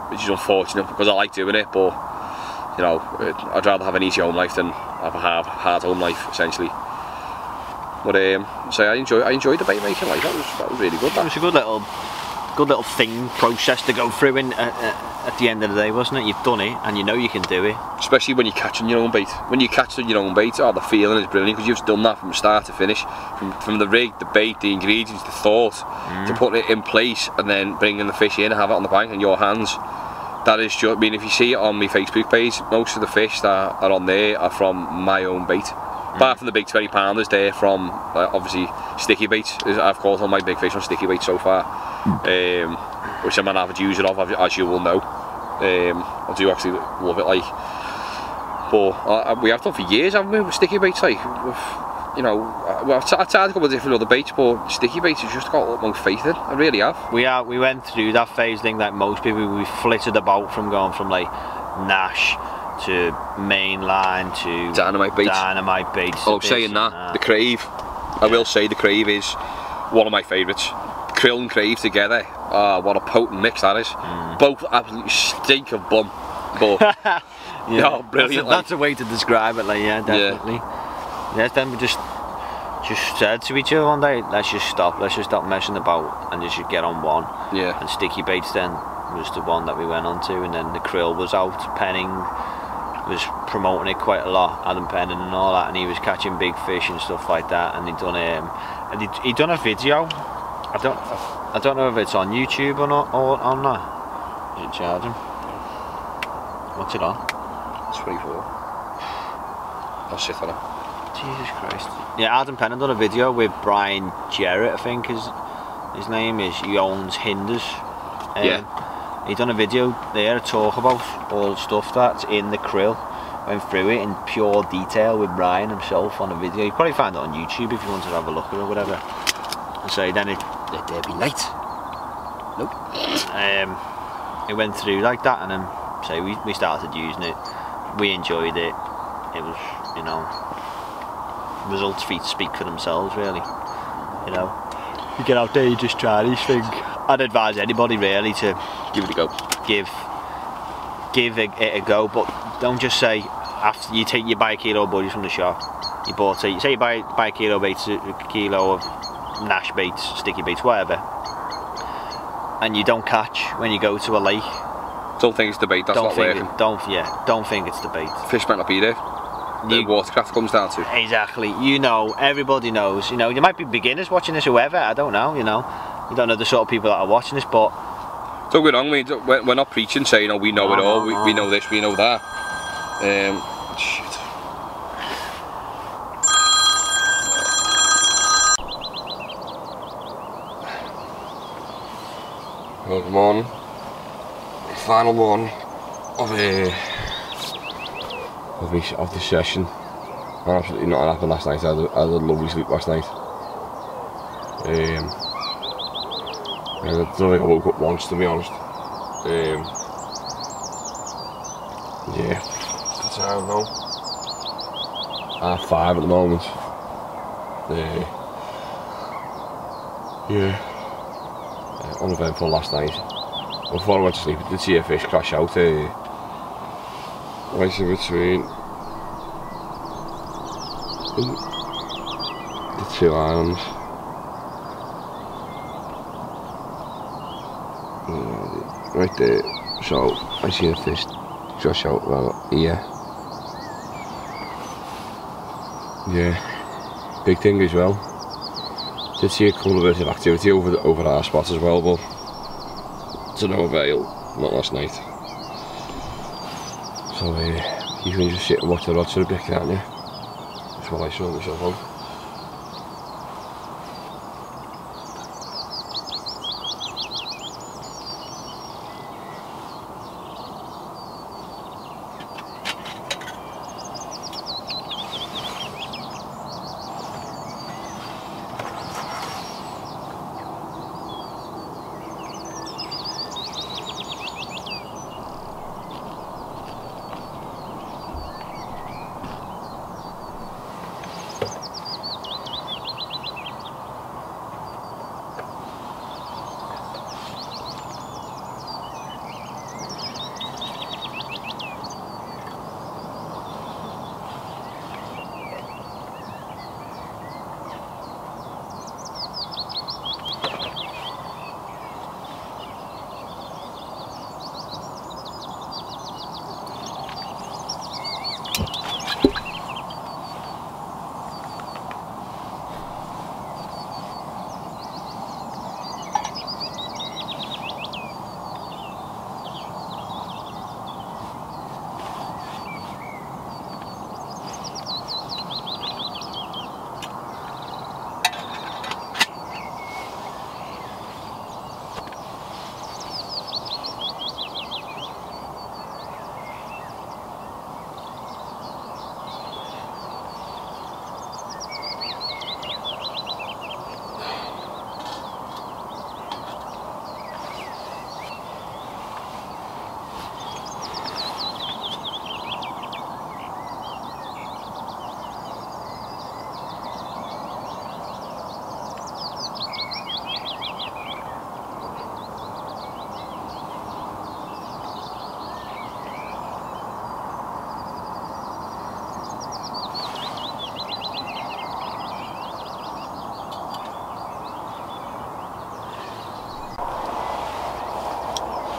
which is unfortunate because I like doing it, but you know, I'd rather have an easy home life than have a hard home life, essentially. But so I enjoyed the bait making. Like that was really good. That was a good little process to go through at the end of the day, wasn't it? You've done it and you know you can do it. Especially when you're catching your own bait. When you catch your own bait, the feeling is brilliant because you've done that from start to finish. From the rig, the bait, the ingredients, the thought, to putting it in place and then bringing the fish in and have it on the bank in your hands. That is just, I mean, if you see it on my Facebook page, most of the fish that are on there are from my own bait. Apart from the big 20 pounders there from obviously sticky baits, I've caught all my big fish on sticky baits so far, which I'm an average user of, as you will know. I do actually love it, like, but we have done for years, haven't we, with sticky baits, like, you know, I've tried a couple of different other baits, but sticky baits has just got a lot more faith in. I really have. We went through that phase thing like most people. We flitted about from going from like Nash to mainline to dynamite baits. Oh, saying that, the crave, I will say the crave is one of my favourites. Krill and crave together, what a potent mix that is. Both absolutely stink of bum, but yeah, brilliant. That's a way to describe it, like, yeah, definitely. Yeah, then we just said to each other one day, let's just stop messing about and just get on one. Yeah. And sticky baits then was the one that we went on to, and then the krill was out. Penning was promoting it quite a lot, Adam Penning and all that, and he was catching big fish and stuff like that. And he'd done a video. I don't know if it's on YouTube or not, or on that. Is it charging? What's it on? 24. I'll sit on it. Jesus Christ. Yeah, Adam Penn done a video with Brian Jarrett, I think his name is. He owns Hinders. Yeah. He done a video there to talk about all the stuff that's in the krill. Went through it in pure detail with Brian himself on a video. You probably find it on YouTube if you wanted to have a look at it or whatever. And so then there'd be light. Nope. It went through like that, and then so we started using it. We enjoyed it. It was, you know, results speak for themselves, really. You know, you get out there, you just try these things. I'd advise anybody really to give it a go. Give it a go, but don't just say after you buy a kilo of buddies from the shop. You bought it. Say you buy a kilo of baits, a kilo of Nash baits, sticky baits, whatever, and you don't catch when you go to a lake. Don't think it's the bait. That's not working. Don't think it's the bait. Fish might not be there. The watercraft comes down to. Exactly. You know, everybody knows. You know, you might be beginners watching this, whoever. I don't know. You know, you don't know the sort of people that are watching this, but don't get wrong. We're not preaching saying, "Oh, we know it all. We know this. We know that." Shit. Well, good morning. Final one of the session. Absolutely nothing happened last night. I had a lovely sleep last night. I don't think I woke up once, to be honest. Yeah, it's the time now. 5:30 at the moment. Yeah. Uneventful last night. Before I went to sleep, I did see a fish crash out right in between the two islands. Right there. So I see a fish crash out about here. Yeah, big thing as well. Did see a couple of bits of activity over our spot as well, but to no avail, not last night. So you can just sit and watch the rods for a bit, can't you? That's what I saw myself on.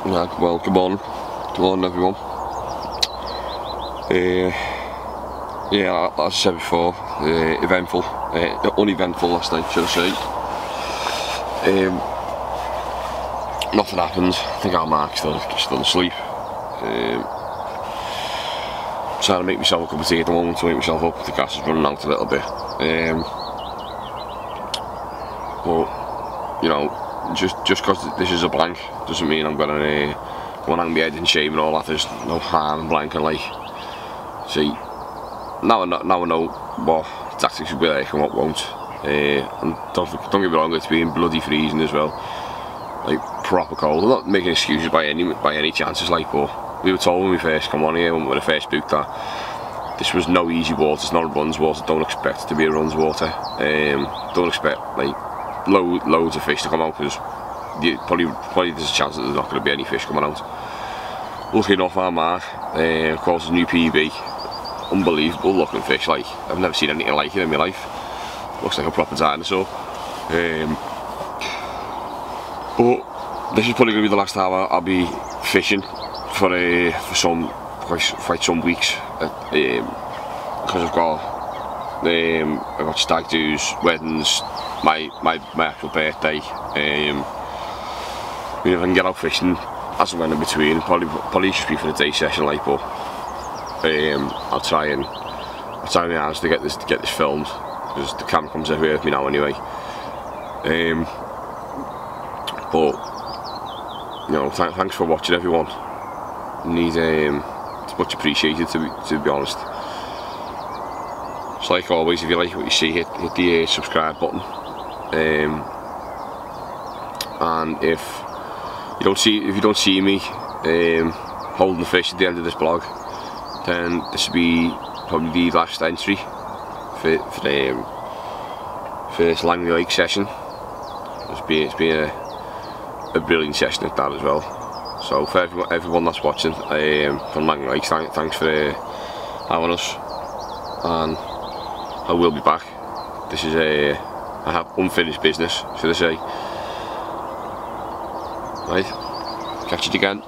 Yeah, well, good morning everyone. Yeah, as I said before, eventful, uneventful last night, should I say. Nothing happened. I think our Mark's still asleep. Trying to make myself a cup of tea at the moment to wake myself up. The gas is running out a little bit. But you know, just because this is a blank doesn't mean I'm gonna hang my head in shame and all that. There's no harm in blanking. Like, see, now I know what tactics will work and what won't. And don't get me wrong, it's been bloody freezing as well, like proper cold. I'm not making excuses by any chances, like, but we were told when we first come on here, when we first booked, that this was no easy water. It's not a runs water. Don't expect it to be a runs water. Don't expect like loads of fish to come out, because probably there's a chance that there's not going to be any fish coming out. Lucky enough, our Mark, of course, his new PB, unbelievable looking fish. Like, I've never seen anything like it in my life. Looks like a proper dinosaur. But this is probably going to be the last time I'll be fishing for quite some weeks, because I've got stag do's, weddings, my actual birthday. If I can get out fishing as and when in between, probably just be for the day session, like, but I'll try my hands to get this filmed, because the camera comes everywhere with me now anyway. But you know, thanks for watching, everyone. It's much appreciated, to be honest. It's like always, if you like what you see, hit the subscribe button. And if you don't see me holding the fish at the end of this vlog, then this will be probably the last entry for the first Langley Lake session. It's been a brilliant session at that as well. So for everyone that's watching from Langley Lake, thanks for having us, and I will be back. This is I have unfinished business, should I say. Right, catch you again.